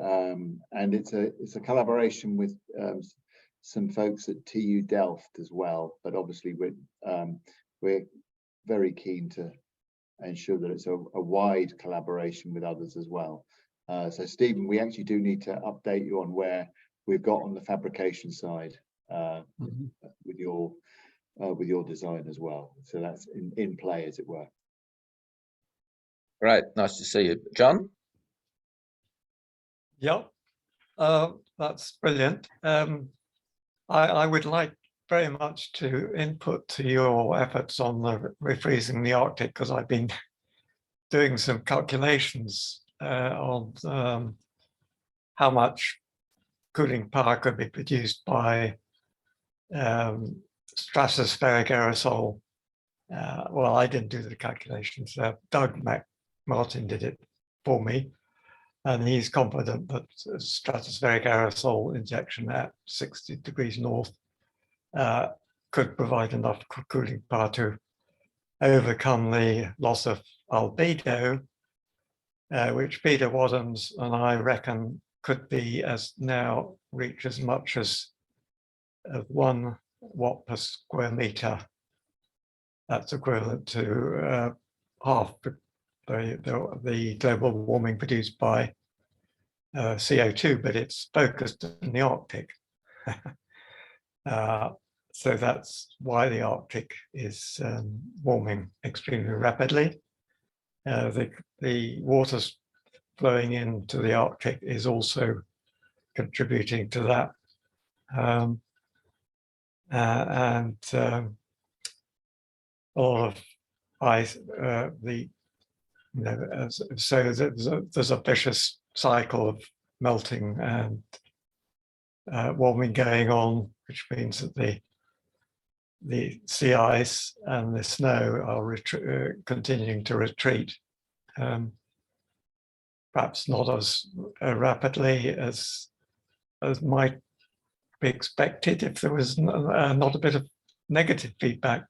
and it's a collaboration with some folks at TU Delft as well, but obviously we're very keen to ensure that it's a wide collaboration with others as well. So Stephen, we actually do need to update you on where we've got on the fabrication side with your design as well. So that's in play, as it were. Great, nice to see you, John. Yep, that's brilliant. I would like very much to input to your efforts on the refreezing the Arctic, because I've been doing some calculations on how much cooling power could be produced by stratospheric aerosol. Well, I didn't do the calculations. Doug Martin did it for me. And he's confident that stratospheric aerosol injection at 60 degrees north could provide enough cooling power to overcome the loss of albedo, which Peter Wadhams and I reckon could be now reach as much as 1 watt per square meter. That's equivalent to half the global warming produced by CO2, but it's focused in the Arctic. So that's why the Arctic is warming extremely rapidly. The waters flowing into the Arctic is also contributing to that. A lot of ice, so there's a vicious cycle of melting and warming going on, which means that the sea ice and the snow are continuing to retreat. Perhaps not as rapidly as might be expected if there was not a bit of negative feedback.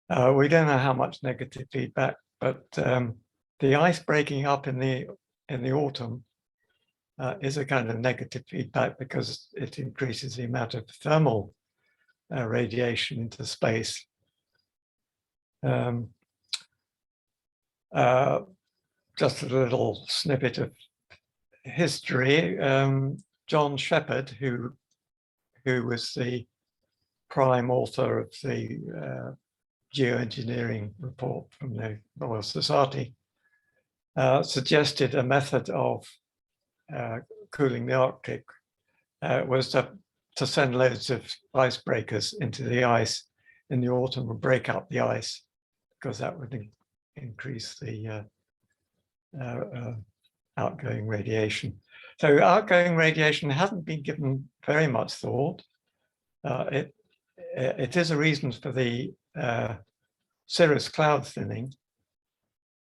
We don't know how much negative feedback, but the ice breaking up in the autumn is a kind of negative feedback because it increases the amount of thermal radiation into space. Just a little snippet of history. John Shepherd, who was the prime author of the geoengineering report from the Royal Society, suggested a method of cooling the Arctic was to send loads of icebreakers into the ice in the autumn and break up the ice, because that would increase the outgoing radiation. So outgoing radiation hasn't been given very much thought. It is a reason for the cirrus cloud thinning,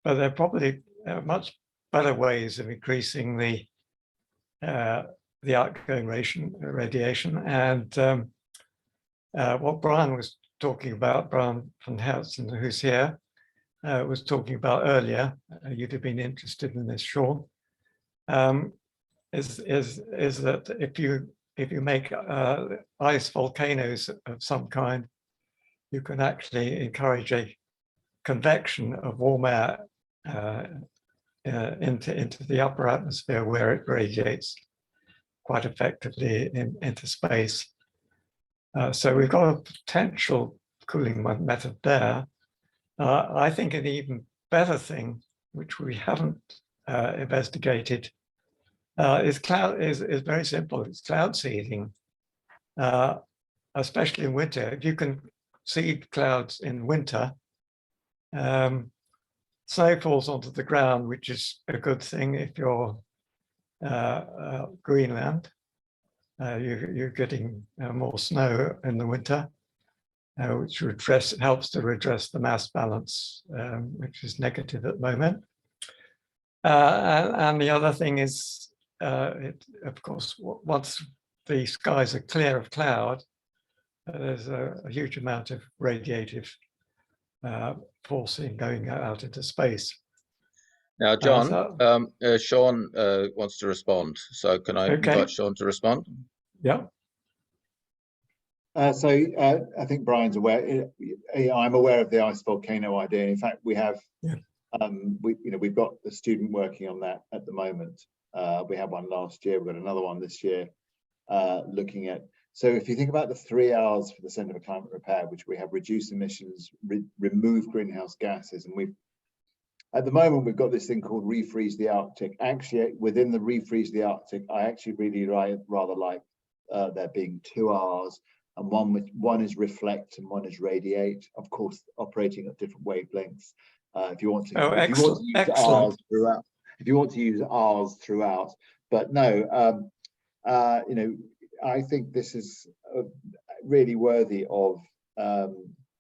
but there are probably much better ways of increasing the outgoing radiation. And what Brian was talking about, Brian van Hertzen, who's here, was talking about earlier, you'd have been interested in this, Sean, is that if you make ice volcanoes of some kind, you can actually encourage a convection of warm air into the upper atmosphere, where it radiates quite effectively into space. So we've got a potential cooling method there. I think an even better thing, which we haven't investigated, is very simple. It's cloud seeding, especially in winter. If you can seed clouds in winter, snow falls onto the ground, which is a good thing if you're Greenland. You're getting more snow in the winter, which helps to redress the mass balance, which is negative at the moment. And the other thing is, of course, once the skies are clear of cloud, there's a huge amount of radiative forcing going out into space. Now, John, Sean wants to respond. So can I invite Sean to respond? Yeah. So I think Brian's aware. I'm aware of the ice volcano idea. In fact, we have, we've got a student working on that at the moment. We had one last year. We've got another one this year, looking at. So if you think about the 3 R's for the Centre for Climate Repair, which we have reduce emissions, remove greenhouse gases, and at the moment we've got this thing called refreeze the Arctic. Actually, within the refreeze the Arctic, I actually really rather like there being 2 R's, and one is reflect and one is radiate. Of course, operating at different wavelengths. If you want to, if you want to use R's throughout, but no, I think this is really worthy of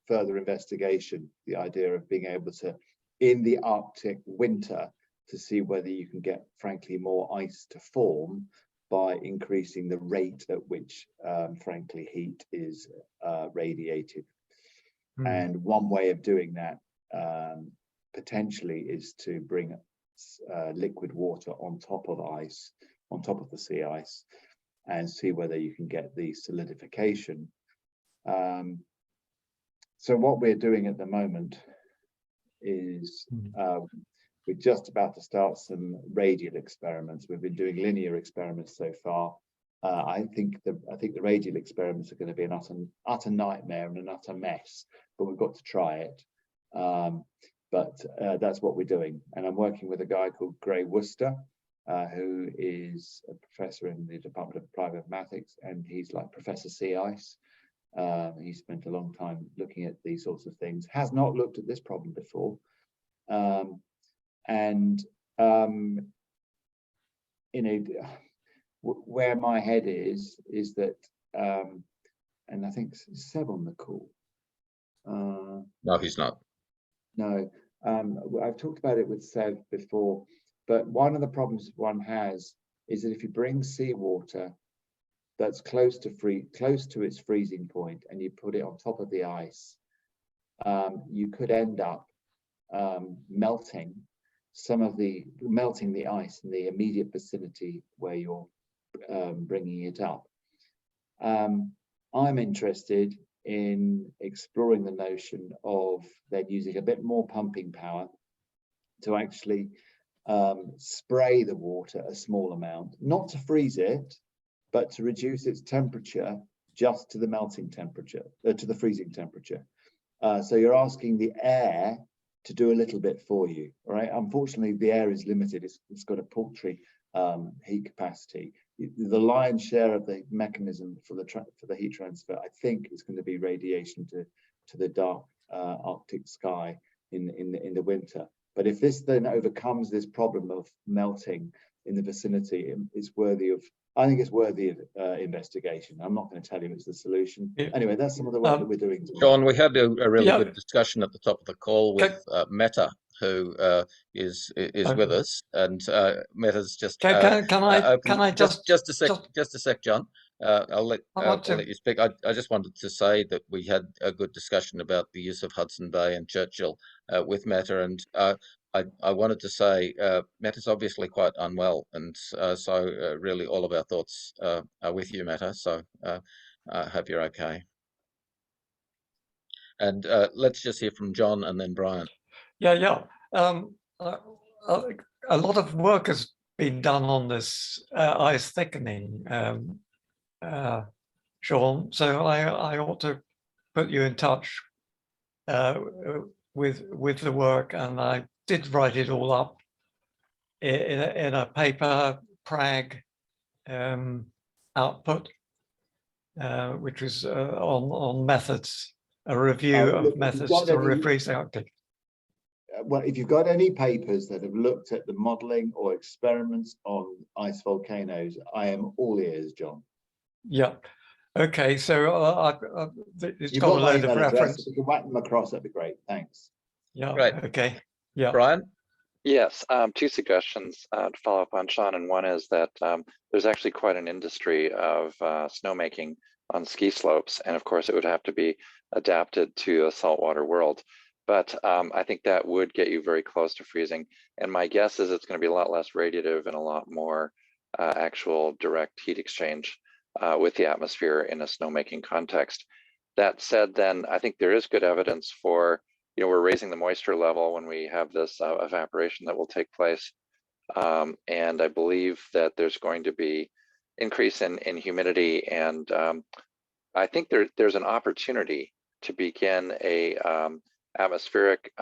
further investigation. The idea of being able to, in the Arctic winter, to see whether you can get, frankly, more ice to form by increasing the rate at which, frankly, heat is radiated. And one way of doing that potentially is to bring liquid water on top of ice, on top of the sea ice, and see whether you can get the solidification. So what we're doing at the moment is we're just about to start some radial experiments. We've been doing linear experiments so far. I think the radial experiments are going to be an utter nightmare and an utter mess, but we've got to try it. But that's what we're doing. And I'm working with a guy called Gray Worcester, who is a professor in the Department of Applied Mathematics, and he's like Professor Sea Ice. He spent a long time looking at these sorts of things, has not looked at this problem before. Where my head is that, and I think Seb on the call. No, he's not. No, I've talked about it with Seb before, but one of the problems one has is that if you bring seawater that's close to its freezing point and you put it on top of the ice, you could end up melting the ice in the immediate vicinity where you're bringing it up. I'm interested in exploring the notion of then using a bit more pumping power to actually spray the water a small amount, not to freeze it, but to reduce its temperature just to the melting temperature, to the freezing temperature. So you're asking the air to do a little bit for you, right? Unfortunately, the air is limited. It's got a paltry heat capacity. The lion's share of the mechanism for the heat transfer, I think, is going to be radiation to the dark Arctic sky in the winter. But if this then overcomes this problem of melting in the vicinity, I think it's worthy of investigation. I'm not going to tell you it's the solution. Anyway, that's some of the work that we're doing. John, we had a really good discussion at the top of the call with Meta, who is with us, and Meta's just can I just a sec, John. I'll let you speak. I just wanted to say that we had a good discussion about the use of Hudson Bay and Churchill with Meta, and I wanted to say Meta's obviously quite unwell, and so really all of our thoughts are with you, Meta. So I hope you're okay. And let's just hear from John and then Brian. Yeah. A lot of work has been done on this ice thickening, Sean. So I ought to put you in touch with the work, and I did write it all up in a paper, PRAG output, which was on methods, a review of methods to refreeze the Arctic. Well, if you've got any papers that have looked at the modeling or experiments on ice volcanoes, I am all ears, John. Yeah. Okay. So it's got a load of reference. If you can whack them across, that'd be great. Thanks. Yeah. Great. Okay. Yeah. Brian? Yes, two suggestions to follow up on Sean, and one is that there's actually quite an industry of snowmaking on ski slopes, and of course it would have to be adapted to a saltwater world. But I think that would get you very close to freezing. And my guess is it's going to be a lot less radiative and a lot more actual direct heat exchange with the atmosphere in a snowmaking context. That said, then I think there is good evidence for, we're raising the moisture level when we have this evaporation that will take place. And I believe that there's going to be increase in humidity. And I think there's an opportunity to begin a atmospheric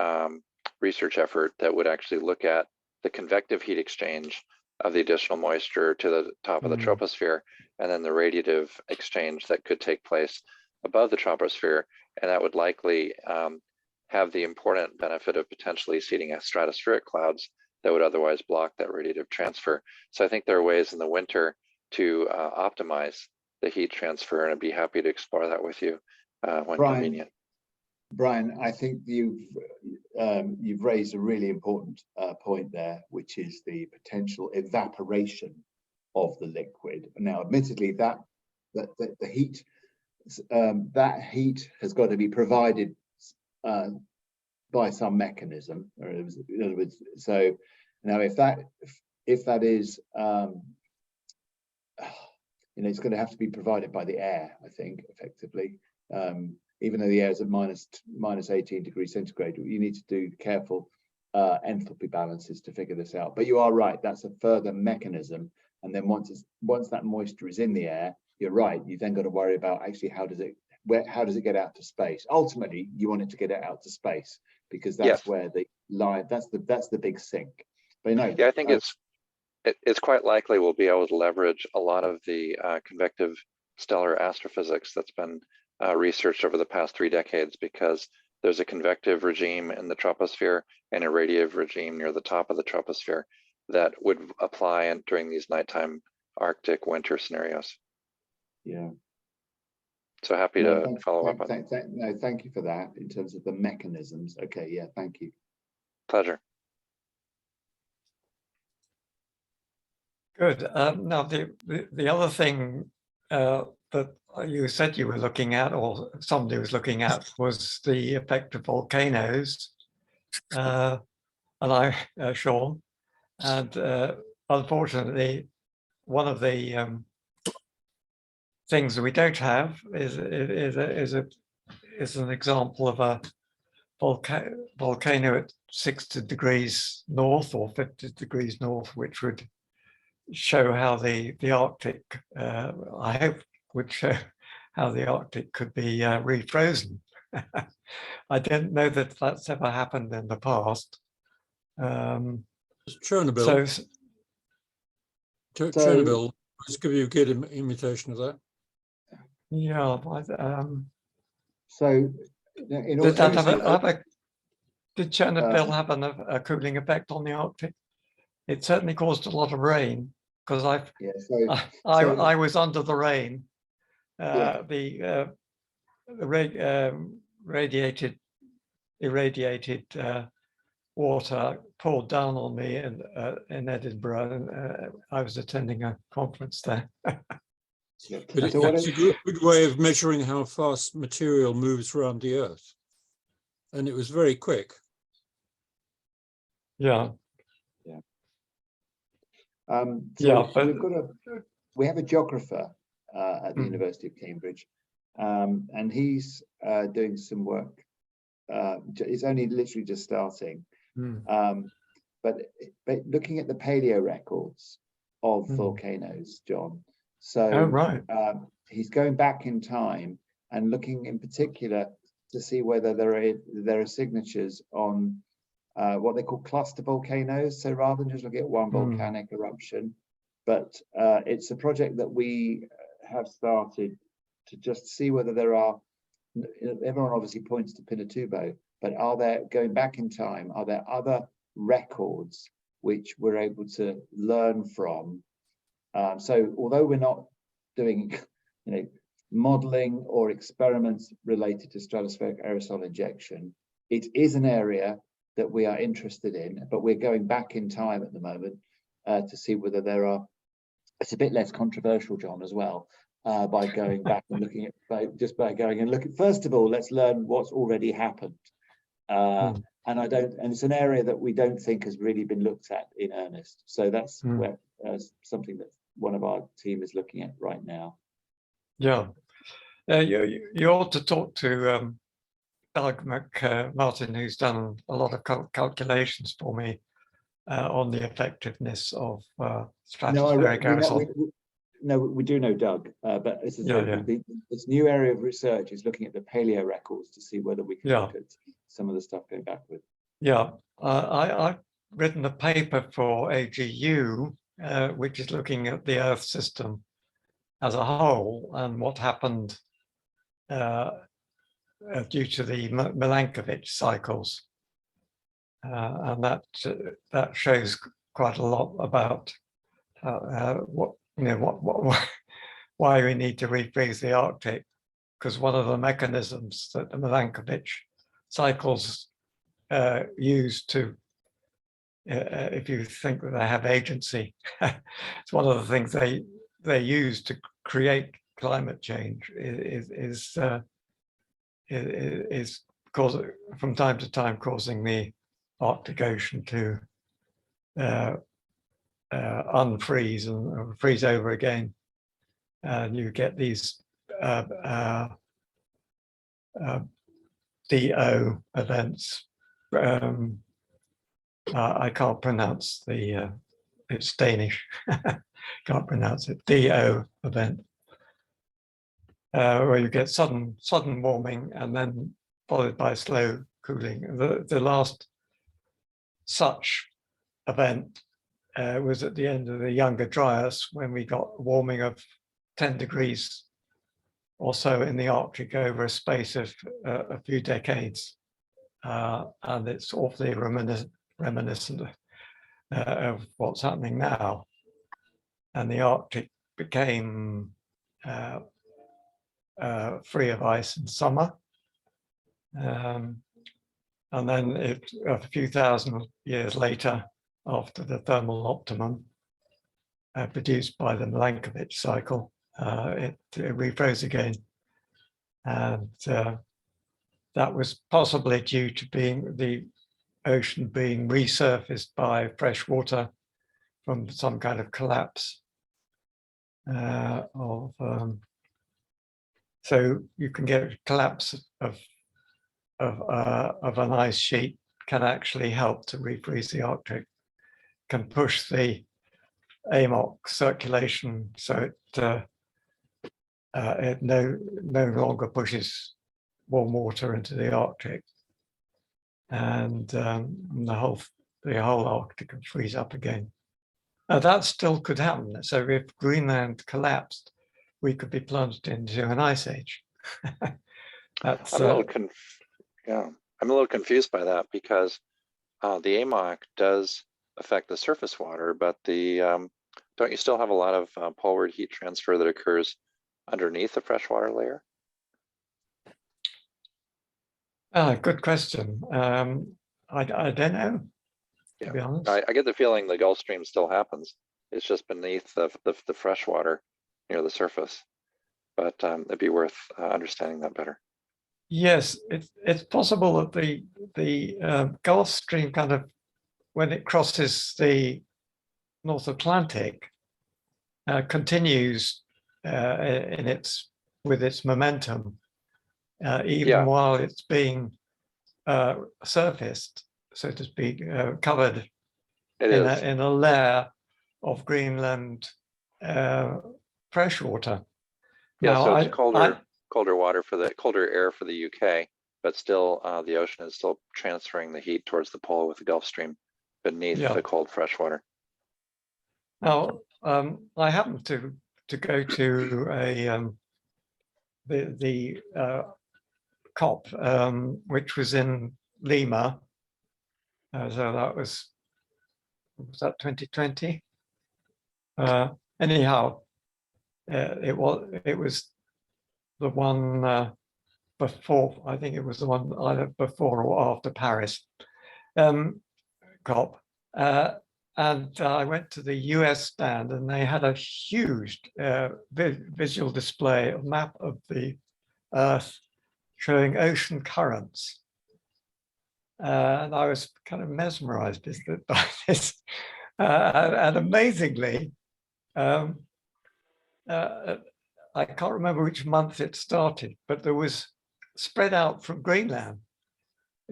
research effort that would actually look at the convective heat exchange of the additional moisture to the top of the troposphere, and then the radiative exchange that could take place above the troposphere. And that would likely have the important benefit of potentially seeding stratospheric clouds that would otherwise block that radiative transfer. So I think there are ways in the winter to optimize the heat transfer, and I'd be happy to explore that with you when convenient. Brian, I think you've raised a really important point there, which is the potential evaporation of the liquid. Now, admittedly, that heat has got to be provided by some mechanism. In other words, so now if that is it's going to have to be provided by the air, I think, effectively. even though the air is at minus 18 degrees centigrade, you need to do careful enthalpy balances to figure this out. But you are right, that's a further mechanism. And then once that moisture is in the air, you're right, you then got to worry about actually how does it get out to space. Ultimately, you want it to get it out to space, because that's where the line, that's the big sink. But yeah, I think it's quite likely we'll be able to leverage a lot of the convective stellar astrophysics that's been researched over the past 3 decades, because there's a convective regime in the troposphere and a radiative regime near the top of the troposphere that would apply during these nighttime Arctic winter scenarios. Yeah. So happy to follow up on that. No, thank you for that in terms of the mechanisms. Okay, yeah, thank you. Pleasure. Good. Now, the other thing that you said you were looking at, or somebody was looking at, was the effect of volcanoes. And Sean, and unfortunately, one of the things that we don't have is an example of a volcano at 60 degrees north or 50 degrees north, which would show how the Arctic, I hope, would show how the Arctic could be refrozen. I don't know that that's ever happened in the past. Chernobyl. Chernobyl. Let's give you a good imitation of that. Yeah. So, did Chernobyl have a cooling effect on the Arctic? It certainly caused a lot of rain, because I was under the rain. The irradiated water poured down on me in Edinburgh, and I was attending a conference there. But it's a good way of measuring how fast material moves around the Earth, and it was very quick. Yeah. We have a geographer at the University of Cambridge, and he's doing some work. It's only literally just starting, but looking at the paleo records of volcanoes, John. So he's going back in time and looking in particular to see whether there are signatures on what they call cluster volcanoes. So rather than just looking at one volcanic eruption, but it's a project that we have started to just see whether there are, everyone obviously points to Pinatubo, but are there, going back in time, are there other records which we're able to learn from? So although we're not doing, modeling or experiments related to stratospheric aerosol injection, it is an area that we are interested in, but we're going back in time at the moment to see whether there are, it's a bit less controversial, John, as well, by going back and looking at, by going and looking, first of all, let's learn what's already happened. And it's an area that we don't think has really been looked at in earnest. So that's where something that one of our team is looking at right now. Yeah, you ought to talk to Doug McMartin, who's done a lot of calculations for me on the effectiveness of stratospheric aerosol. No, we do know Doug, but this is this new area of research is looking at the paleo records to see whether we can look at some of the stuff going backward. Yeah, I've written a paper for AGU, which is looking at the Earth system as a whole and what happened due to the Milankovitch cycles, and that shows quite a lot about why we need to refreeze the Arctic, because one of the mechanisms that the Milankovitch cycles use to, if you think that they have agency, it's one of the things they use to create climate change is from time to time causing the Arctic Ocean to unfreeze and freeze over again, and you get these DO events. I can't pronounce it's Danish. Can't pronounce it. DO event, where you get sudden warming and then followed by slow cooling. The last such event was at the end of the Younger Dryas, when we got a warming of 10 degrees or so in the Arctic over a space of a few decades. And it's awfully reminiscent of what's happening now. And the Arctic became free of ice in summer. And then a few thousand years later, after the thermal optimum produced by the Milankovitch cycle, it refroze again. And that was possibly due to the ocean being resurfaced by fresh water from some kind of collapse so you can get a collapse of an ice sheet can actually help to refreeze the Arctic, can push the AMOC circulation so it no longer pushes warm water into the Arctic, and the whole Arctic can freeze up again. Now that still could happen. So if Greenland collapsed, we could be plunged into an ice age. That's I'm a little confused by that, because the AMOC does affect the surface water, but don't you still have a lot of poleward heat transfer that occurs underneath the freshwater layer? Good question. I don't know, to be honest. I get the feeling the Gulf Stream still happens. It's just beneath the freshwater near the surface. But it'd be worth understanding that better. Yes, it's possible that the Gulf Stream kind of, when it crosses the North Atlantic, continues with its momentum, even while it's being surfaced, so to speak, covered in a layer of Greenland fresh water. Yeah, now, so it's colder air for the UK, but still the ocean is still transferring the heat towards the pole with the Gulf Stream beneath the cold freshwater. Now, I happened to go to the COP, which was in Lima. So that was that 2020? Anyhow, it was the one before. I think it was the one either before or after Paris COP. And I went to the US stand, and they had a huge visual display, a map of the Earth showing ocean currents. And I was kind of mesmerized by this. And amazingly, I can't remember which month it started, but there was spread out from Greenland,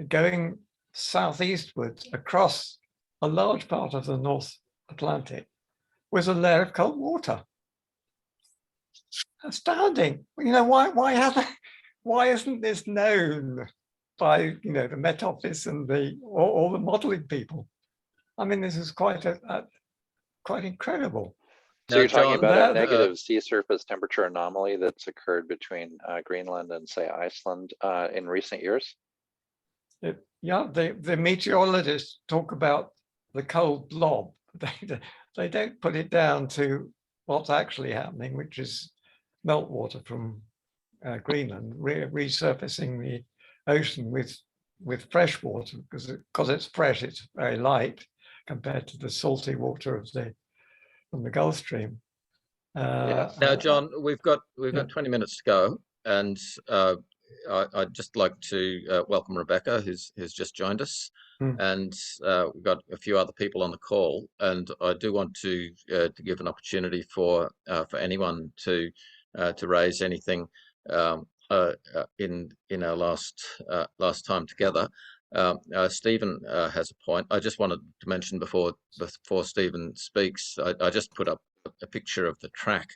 going southeastwards across a large part of the North Atlantic, was a layer of cold water. Astounding. You know, why isn't this known by the Met Office and all the modeling people? I mean, this is quite incredible. So you're talking about a negative sea surface temperature anomaly that's occurred between Greenland and, say, Iceland in recent years? The meteorologists talk about the cold blob. They don't put it down to what's actually happening, which is meltwater from Greenland resurfacing the ocean with fresh water, because it's fresh, it's very light compared to the salty water from the Gulf Stream. Now, John, we've got 20 minutes to go, and I'd just like to welcome Rebecca, who's just joined us, and we've got a few other people on the call, and I do want to give an opportunity for anyone to raise anything in our last time together. Stephen has a point. I just wanted to mention before Stephen speaks, I just put up a picture of the track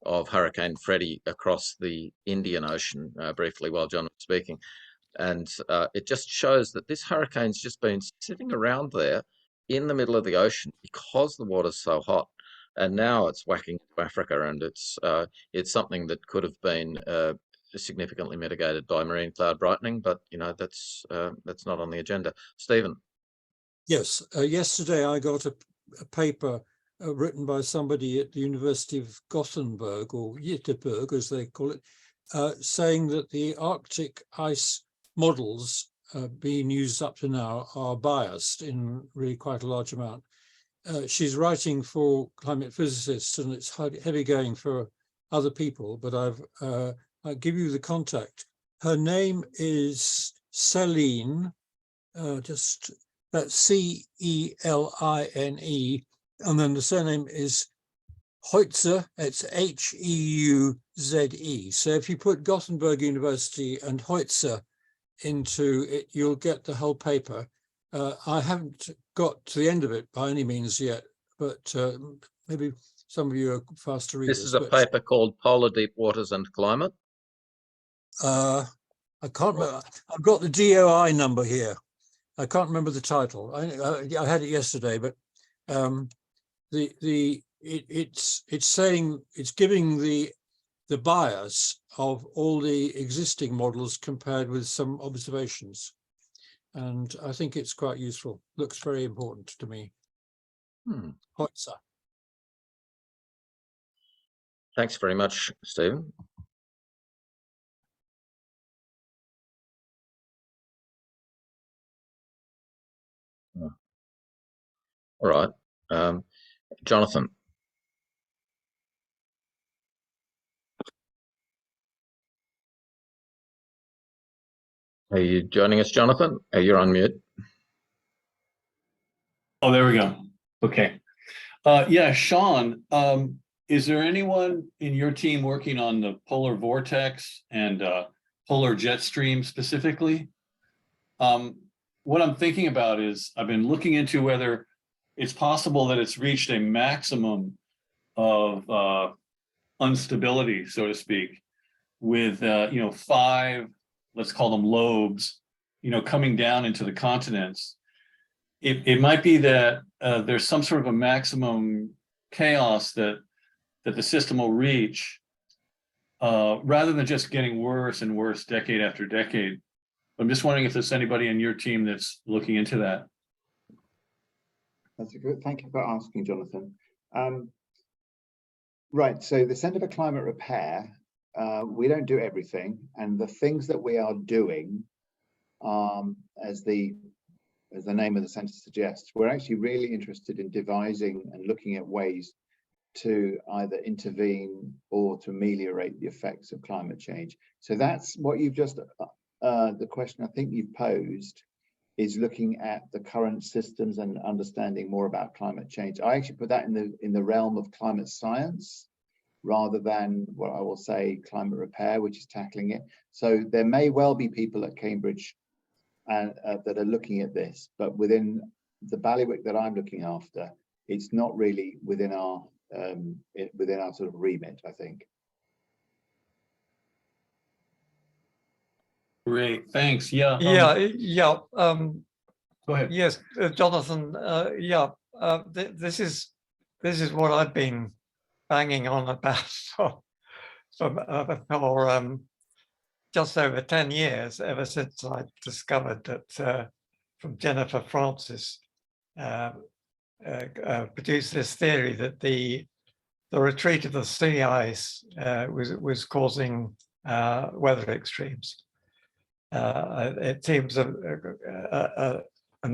of Hurricane Freddie across the Indian Ocean briefly while John was speaking. And it just shows that this hurricane's just been sitting around there in the middle of the ocean because the water's so hot. And now it's whacking to Africa, and it's something that could have been significantly mitigated by marine cloud brightening, but that's not on the agenda. Stephen. Yes, yesterday I got a paper written by somebody at the University of Gothenburg, or Göteborg as they call it, saying that the Arctic ice models being used up to now are biased in really quite a large amount. She's writing for climate physicists, and it's heavy going for other people, but I'll give you the contact. Her name is Celine, that's C-E-L-I-N-E, and then the surname is Heutze, it's H-E-U-Z-E. So if you put Gothenburg University and Heutze into it, you'll get the whole paper. I haven't got to the end of it by any means yet, but maybe some of you are faster readers. This is a paper called Polar Deep Waters and Climate. I can't remember. I've got the DOI number here. I can't remember the title. I had it yesterday, but it's saying, it's giving the bias of all the existing models compared with some observations. And I think it's quite useful. Looks very important to me. Heutze. Thanks very much, Stephen. All right, Jonathan. Are you joining us, Jonathan? You're on mute. Oh, there we go. Okay. Yeah, Sean, is there anyone in your team working on the polar vortex and polar jet stream specifically? What I'm thinking about is I've been looking into whether it's possible that it's reached a maximum of instability, so to speak, with 5, let's call them lobes, coming down into the continents. It might be that there's some sort of a maximum chaos that the system will reach, rather than just getting worse and worse decade after decade. I'm just wondering if there's anybody on your team that's looking into that. That's a good, thank you for asking, Jonathan. Right, so the Centre for Climate Repair, we don't do everything, and the things that we are doing, as the name of the centre suggests, we're actually really interested in devising and looking at ways to either intervene or to ameliorate the effects of climate change. So that's what you've just, the question I think you've posed is looking at the current systems and understanding more about climate change. I actually put that in the realm of climate science rather than what I will say climate repair, which is tackling it. So there may well be people at Cambridge that are looking at this, but within the bailiwick that I'm looking after, it's not really within our sort of remit, I think. Great, thanks. Yeah. Go ahead. Yes, Jonathan. This is what I've been banging on about for just over 10 years, ever since I discovered that from Jennifer Francis produced this theory that the retreat of the sea ice was causing weather extremes. It seems an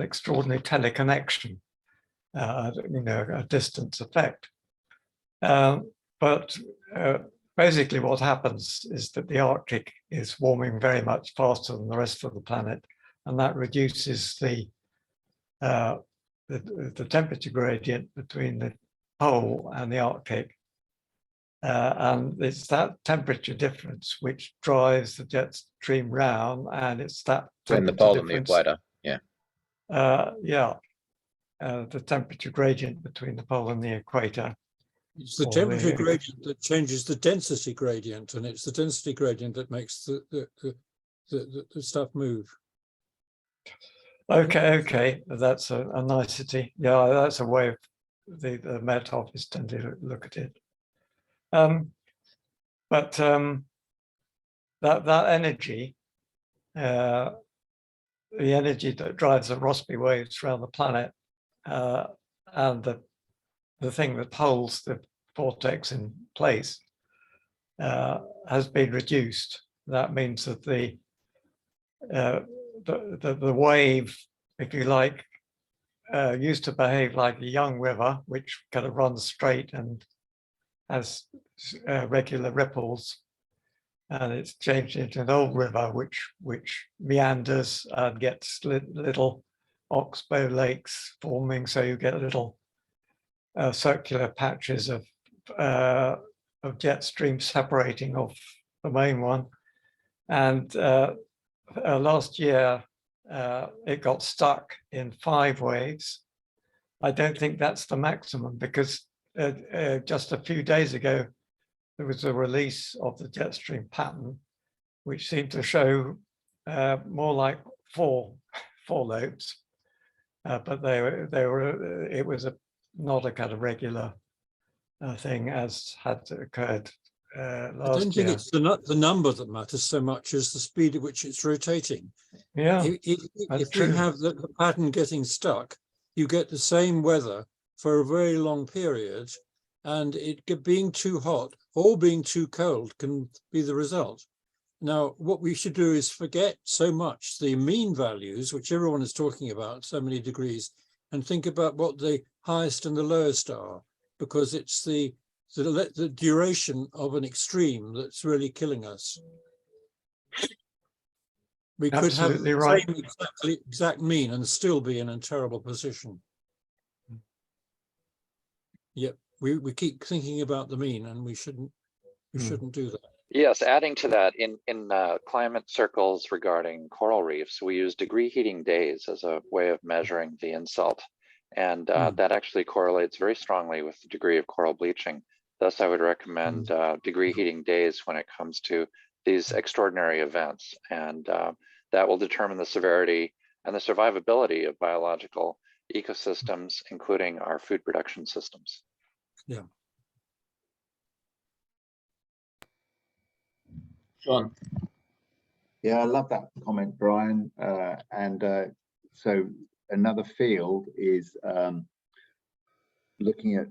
extraordinary teleconnection, a distance effect. But basically what happens is that the Arctic is warming very much faster than the rest of the planet, and that reduces the temperature gradient between the pole and the Arctic. And it's that temperature difference which drives the jet stream round, and it's that Between the temperature pole and the difference. equator. Yeah. The temperature gradient between the pole and the equator. It's the Or temperature the- gradient that changes the density gradient, and it's the density gradient that makes the stuff move. Okay, that's a nicety. Yeah, that's a way of the Met Office tend to look at it. But that energy, the energy that drives the Rossby waves around the planet, and the thing that holds the vortex in place, has been reduced. That means that the wave, if you like, used to behave like a young river, which kind of runs straight and has regular ripples, and it's changed into an old river which meanders and gets little oxbow lakes forming, so you get little circular patches of jet stream separating off the main one. And last year it got stuck in 5 waves. I don't think that's the maximum, because just a few days ago there was a release of the jet stream pattern, which seemed to show more like four lobes, but it was not a kind of regular thing as had occurred I last don't think year. it's the number that matters so much as the speed at which it's rotating. Yeah, If we true. have the pattern getting stuck, you get the same weather for a very long period, and being too hot or being too cold can be the result. Now, what we should do is forget so much the mean values, which everyone is talking about, so many degrees, and think about what the highest and the lowest are, because it's the duration of an extreme that's really killing us. We could have Absolutely the right. same exact mean and still be in a terrible position. Yep, we keep thinking about the mean, and we shouldn't do that. Yes, adding to that, in climate circles regarding coral reefs, we use degree heating days as a way of measuring the insult. And that actually correlates very strongly with the degree of coral bleaching. Thus, I would recommend degree heating days when it comes to these extraordinary events. And that will determine the severity and the survivability of biological ecosystems, including our food production systems. Yeah. Sean. Yeah, I love that comment, Brian. So another field is looking at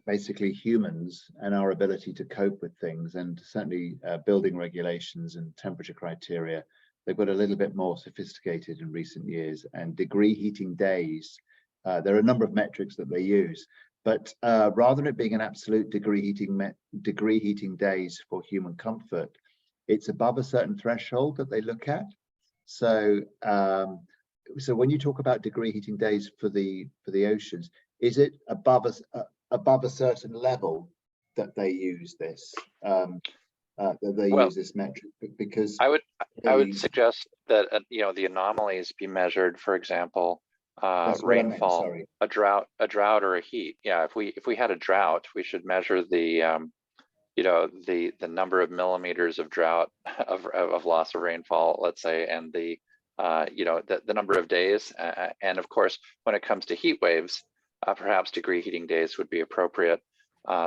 basically humans and our ability to cope with things, and certainly building regulations and temperature criteria. They've got a little bit more sophisticated in recent years, and degree heating days. There are a number of metrics that they use, but rather than it being an absolute degree heating days for human comfort, it's above a certain threshold that they look at. So, so when you talk about degree heating days for the oceans, is it above a certain level that they use this use this metric? Because I would suggest that the anomalies be measured. For example, rainfall, a drought or a heat. Yeah, if we had a drought, we should measure the the number of millimeters of drought of loss of rainfall, let's say, and the number of days. And of course, when it comes to heat waves, perhaps degree heating days would be appropriate.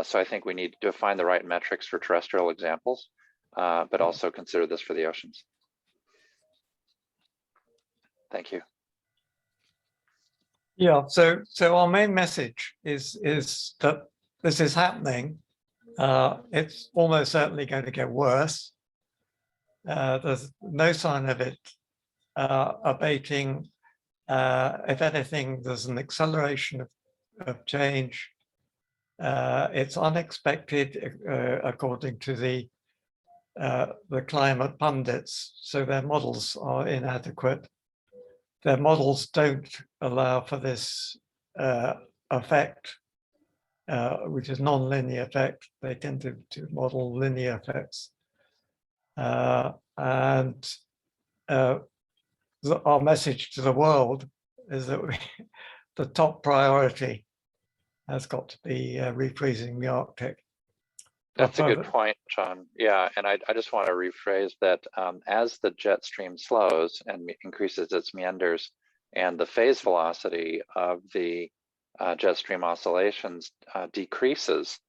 So I think we need to find the right metrics for terrestrial examples, but also consider this for the oceans. Thank you. Yeah, so our main message is that this is happening. It's almost certainly going to get worse. There's no sign of it abating. If anything, there's an acceleration of change. It's unexpected, according to the climate pundits, so their models are inadequate. Their models don't allow for this effect which is non-linear effect. They tend to model linear effects. And our message to the world is that the top priority has got to be refreezing the Arctic. That's a good point, John. Yeah, and I just want to rephrase that as the jet stream slows and increases its meanders, and the phase velocity of the jet stream oscillations decreases,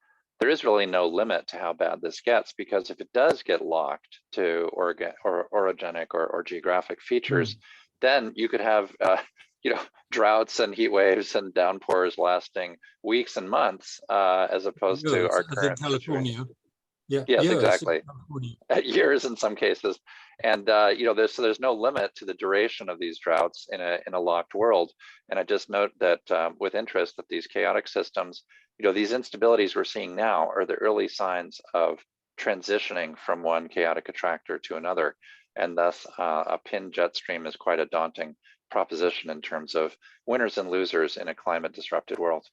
there is really no limit to how bad this gets, because if it does get locked to orogenic or geographic features, then you could have droughts and heat waves and downpours lasting weeks and months, as opposed to our current California. situation. Yeah. Yes, years exactly. in California. Years in some cases, and there's no limit to the duration of these droughts in a locked world. And I just note that with interest that these chaotic systems, these instabilities we're seeing now are the early signs of transitioning from one chaotic attractor to another, and thus a pin jet stream is quite a daunting proposition in terms of winners and losers in a climate disrupted world.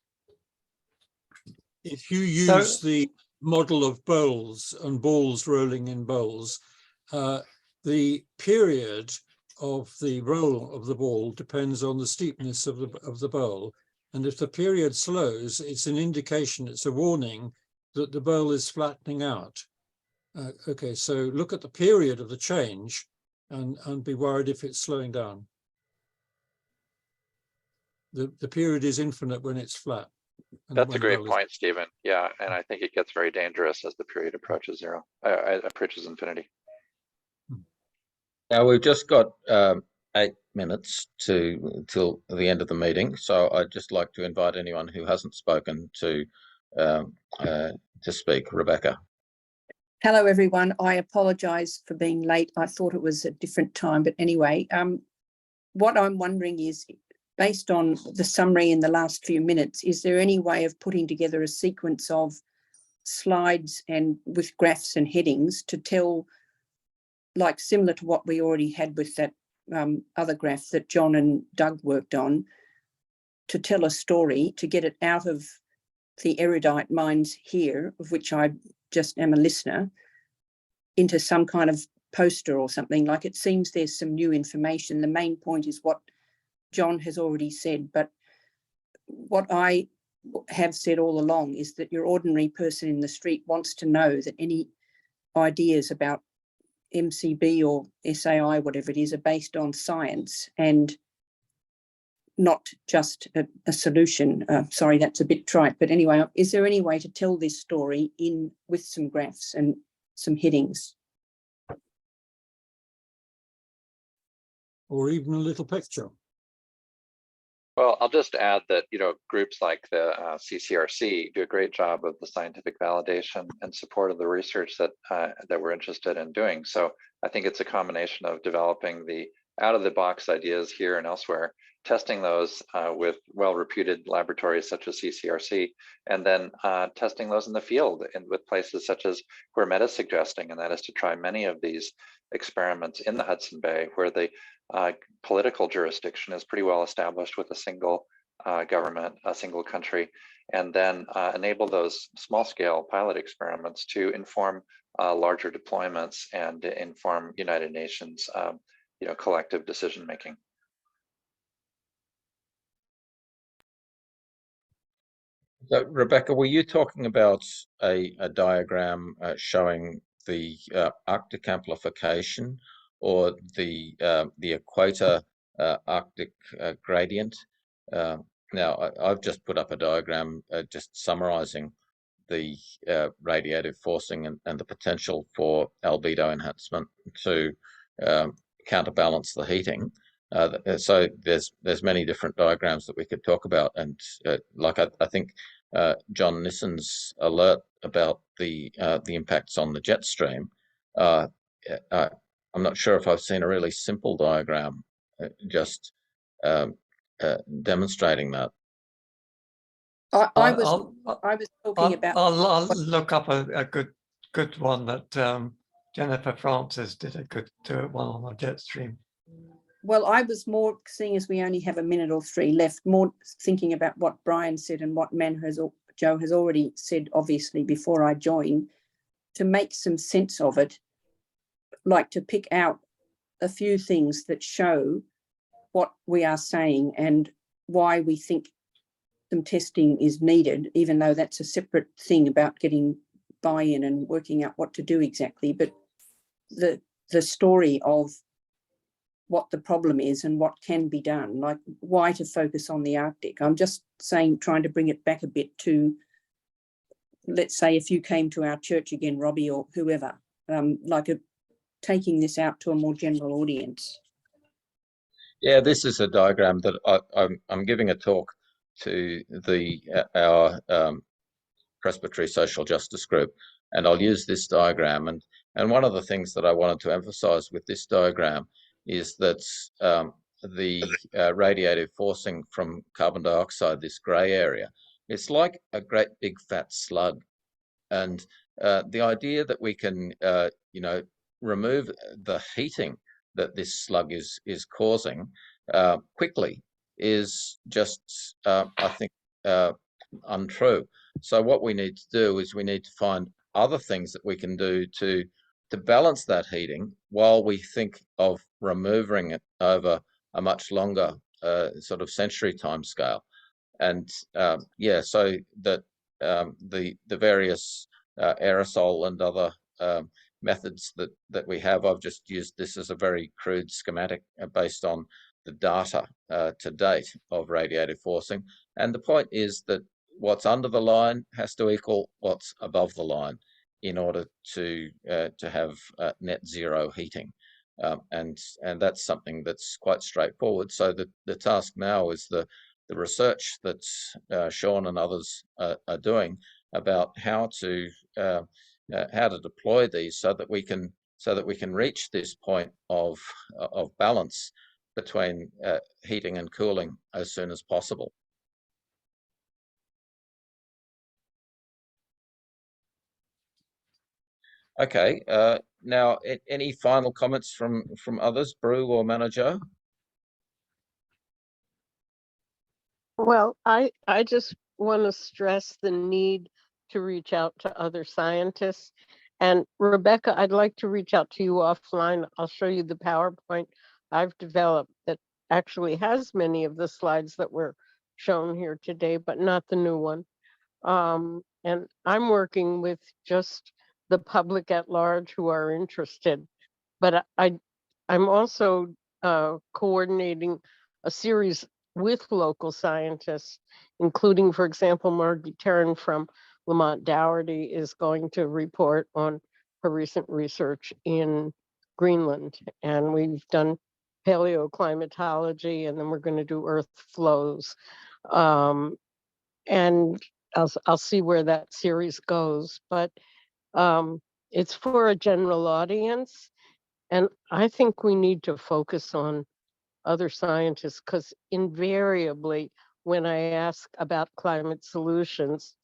If you use the model of bowls and balls rolling in bowls, the period of the roll of the ball depends on the steepness of the bowl. And if the period slows, it's an indication, it's a warning that the bowl is flattening out. Okay, so look at the period of the change and be worried if it's slowing down. The period is infinite when it's flat. That's a great point, Stephen. Yeah, and I think it gets very dangerous as the period approaches zero, approaches infinity. Now we've just got 8 minutes till the end of the meeting, so I'd just like to invite anyone who hasn't spoken to speak. Rebecca. Hello, everyone. I apologise for being late. I thought it was a different time, but anyway, what I'm wondering is, based on the summary in the last few minutes, is there any way of putting together a sequence of slides and with graphs and headings to tell, like similar to what we already had with that other graph that John and Doug worked on, to tell a story, to get it out of the erudite minds here, of which I just am a listener, into some kind of poster or something? Like, it seems there's some new information. The main point is what John has already said, but what I have said all along is that your ordinary person in the street wants to know that any ideas about MCB or SAI, whatever it is, are based on science and not just a solution. Sorry, that's a bit trite, but anyway, is there any way to tell this story with some graphs and some headings? Or even a little picture. Well, I'll just add that, groups like the CCRC do a great job of the scientific validation and support of the research that we're interested in doing. So I think it's a combination of developing the out-of-the-box ideas here and elsewhere, testing those with well-reputed laboratories such as CCRC, and then testing those in the field and with places such as where Meta's suggesting, and that is to try many of these experiments in the Hudson Bay, where the political jurisdiction is pretty well established with a single government, a single country, and then enable those small-scale pilot experiments to inform larger deployments and inform United Nations, collective decision-making. So, Rebecca, were you talking about a diagram showing the Arctic amplification or the equator Arctic gradient? Now, I've just put up a diagram just summarizing the radiative forcing and the potential for albedo enhancement to counterbalance the heating. So there's many different diagrams that we could talk about, and I think John Nissen's alert about the impacts on the jet stream. I'm not sure if I've seen a really simple diagram just demonstrating that. I was talking about. I'll look up a good one that Jennifer Francis did a good one on the jet stream. Well, I was more, seeing as we only have a minute or three left, more thinking about what Brian said and what Man has Joe has already said, obviously, before I joined, to make some sense of it, like to pick out a few things that show what we are saying and why we think some testing is needed, even though that's a separate thing about getting buy-in and working out what to do exactly. But the story of what the problem is and what can be done, like why to focus on the Arctic. I'm just saying, trying to bring it back a bit to, let's say, if you came to our church again, Robbie, or whoever, taking this out to a more general audience. Yeah, this is a diagram that I'm giving a talk to our Presbytery Social Justice Group, and I'll use this diagram. And one of the things that I wanted to emphasize with this diagram is that the radiative forcing from carbon dioxide, this grey area, it's like a great big fat slug. And the idea that we can, remove the heating that this slug is causing quickly is just, I think, untrue. So what we need to do is we need to find other things that we can do to balance that heating while we think of removing it over a much longer sort of century time scale. And so that the various aerosol and other methods that we have, I've just used this as a very crude schematic based on the data to date of radiative forcing. And the point is that what's under the line has to equal what's above the line in order to have net zero heating. And that's something that's quite straightforward. So the task now is the research that Sean and others are doing about how to deploy these so that we can reach this point of balance between heating and cooling as soon as possible. Okay, now any final comments from others, Brew or Manager? Well, I just want to stress the need to reach out to other scientists. And Rebecca, I'd like to reach out to you offline. I'll show you the PowerPoint I've developed that actually has many of the slides that were shown here today, but not the new one. And I'm working with just the public at large who are interested, but I'm also coordinating a series with local scientists, including, for example, Margie Terran from Lamont Dougherty is going to report on her recent research in Greenland. And we've done paleoclimatology, and then we're going to do earth flows. And I'll see where that series goes, but it's for a general audience. And I think we need to focus on other scientists, because invariably when I ask about climate solutions,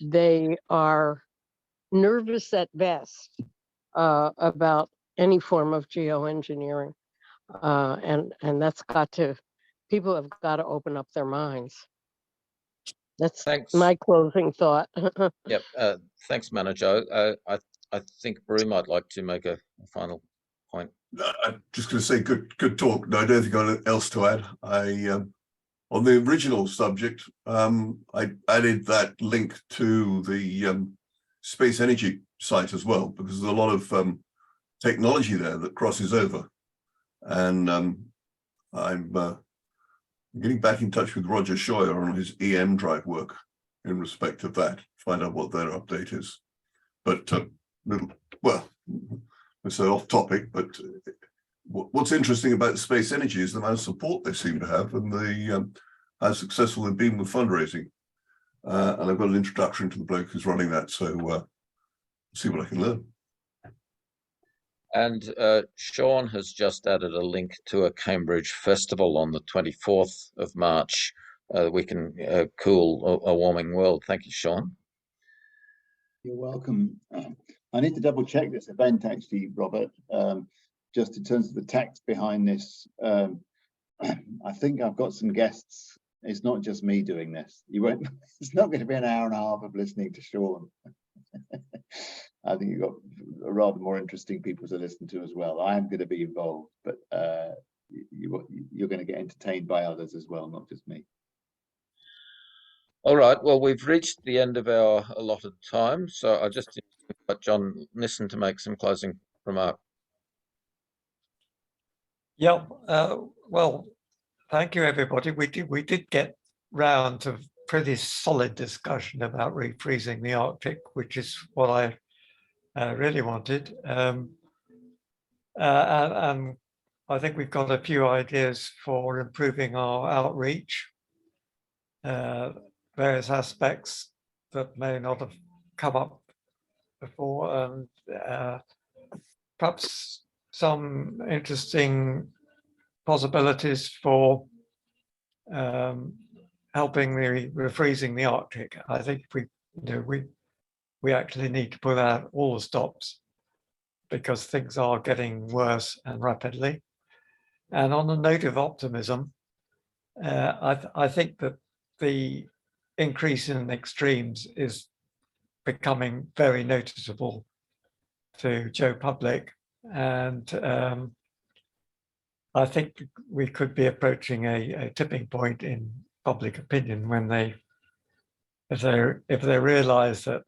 they are nervous at best about any form of geoengineering. And that's people have got to open up their minds. That's my closing thought. Yep. Thanks, Manager. I think Brew might like to make a final point. I'm just going to say good talk. No, I don't think I've got anything else to add. On the original subject, I added that link to the space energy site as well, because there's a lot of technology there that crosses over. And I'm getting back in touch with Roger Scheuer on his EM drive work in respect of that, find out what their update is. But it's off topic, but what's interesting about space energy is the amount of support they seem to have and how successful they've been with fundraising. And I've got an introduction to the bloke who's running that, so see what I can learn. And Sean has just added a link to a Cambridge festival on the 24th of March. We can cool a warming world. Thank you, Sean. You're welcome. I need to double check this event actually, Robert, just in terms of the text behind this. I think I've got some guests It's not just me doing this. You won't. It's not going to be an hour and a half of listening to Sean. I think you've got rather more interesting people to listen to as well. I am going to be involved, but you're going to get entertained by others as well, not just me. All right. Well, we've reached the end of our allotted time, so I just invite John Nissen to make some closing remarks. Yeah. Well, thank you, everybody. We did get round to pretty solid discussion about refreezing the Arctic, which is what I really wanted. And I think we've got a few ideas for improving our outreach, various aspects that may not have come up before, and perhaps some interesting possibilities for helping the refreezing the Arctic. I think we actually need to put out all the stops because things are getting worse and rapidly. And on the note of optimism, I think that the increase in extremes is becoming very noticeable to Joe Public, and I think we could be approaching a tipping point in public opinion when if they realize that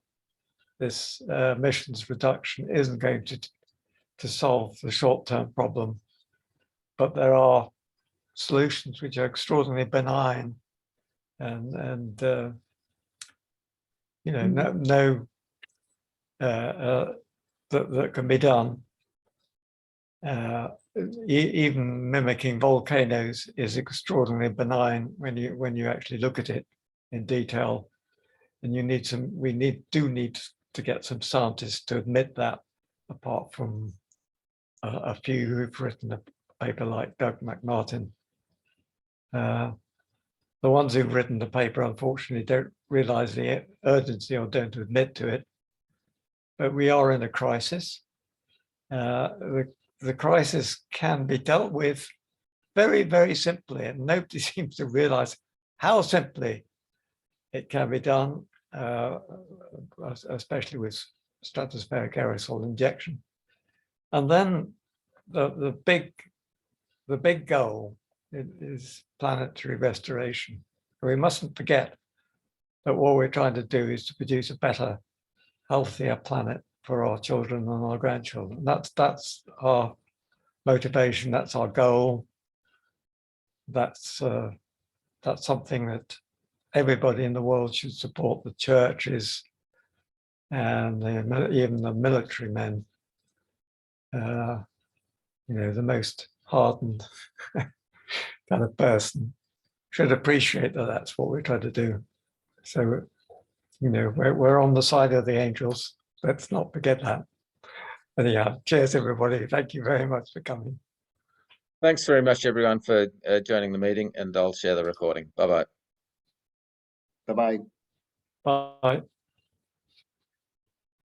this emissions reduction isn't going to solve the short-term problem, but there are solutions which are extraordinarily benign and you know, that can be done. Even mimicking volcanoes is extraordinarily benign when you actually look at it in detail, and we do need to get some scientists to admit that, apart from a few who've written a paper like Doug McMartin. The ones who've written the paper, unfortunately, don't realize the urgency or don't admit to it. But we are in a crisis. The crisis can be dealt with very, very simply, and nobody seems to realize how simply it can be done, especially with stratospheric aerosol injection. And then the big goal is planetary restoration. We mustn't forget that what we're trying to do is to produce a better, healthier planet for our children and our grandchildren. That's our motivation. That's our goal. That's something that everybody in the world should support. The churches and even the military men. You know, the most hardened kind of person should appreciate that that's what we're trying to do. So, you know, we're on the side of the angels. Let's not forget that. Anyhow, cheers, everybody. Thank you very much for coming. Thanks very much, everyone, for joining the meeting, and I'll share the recording. Bye-bye. Bye-bye. Bye.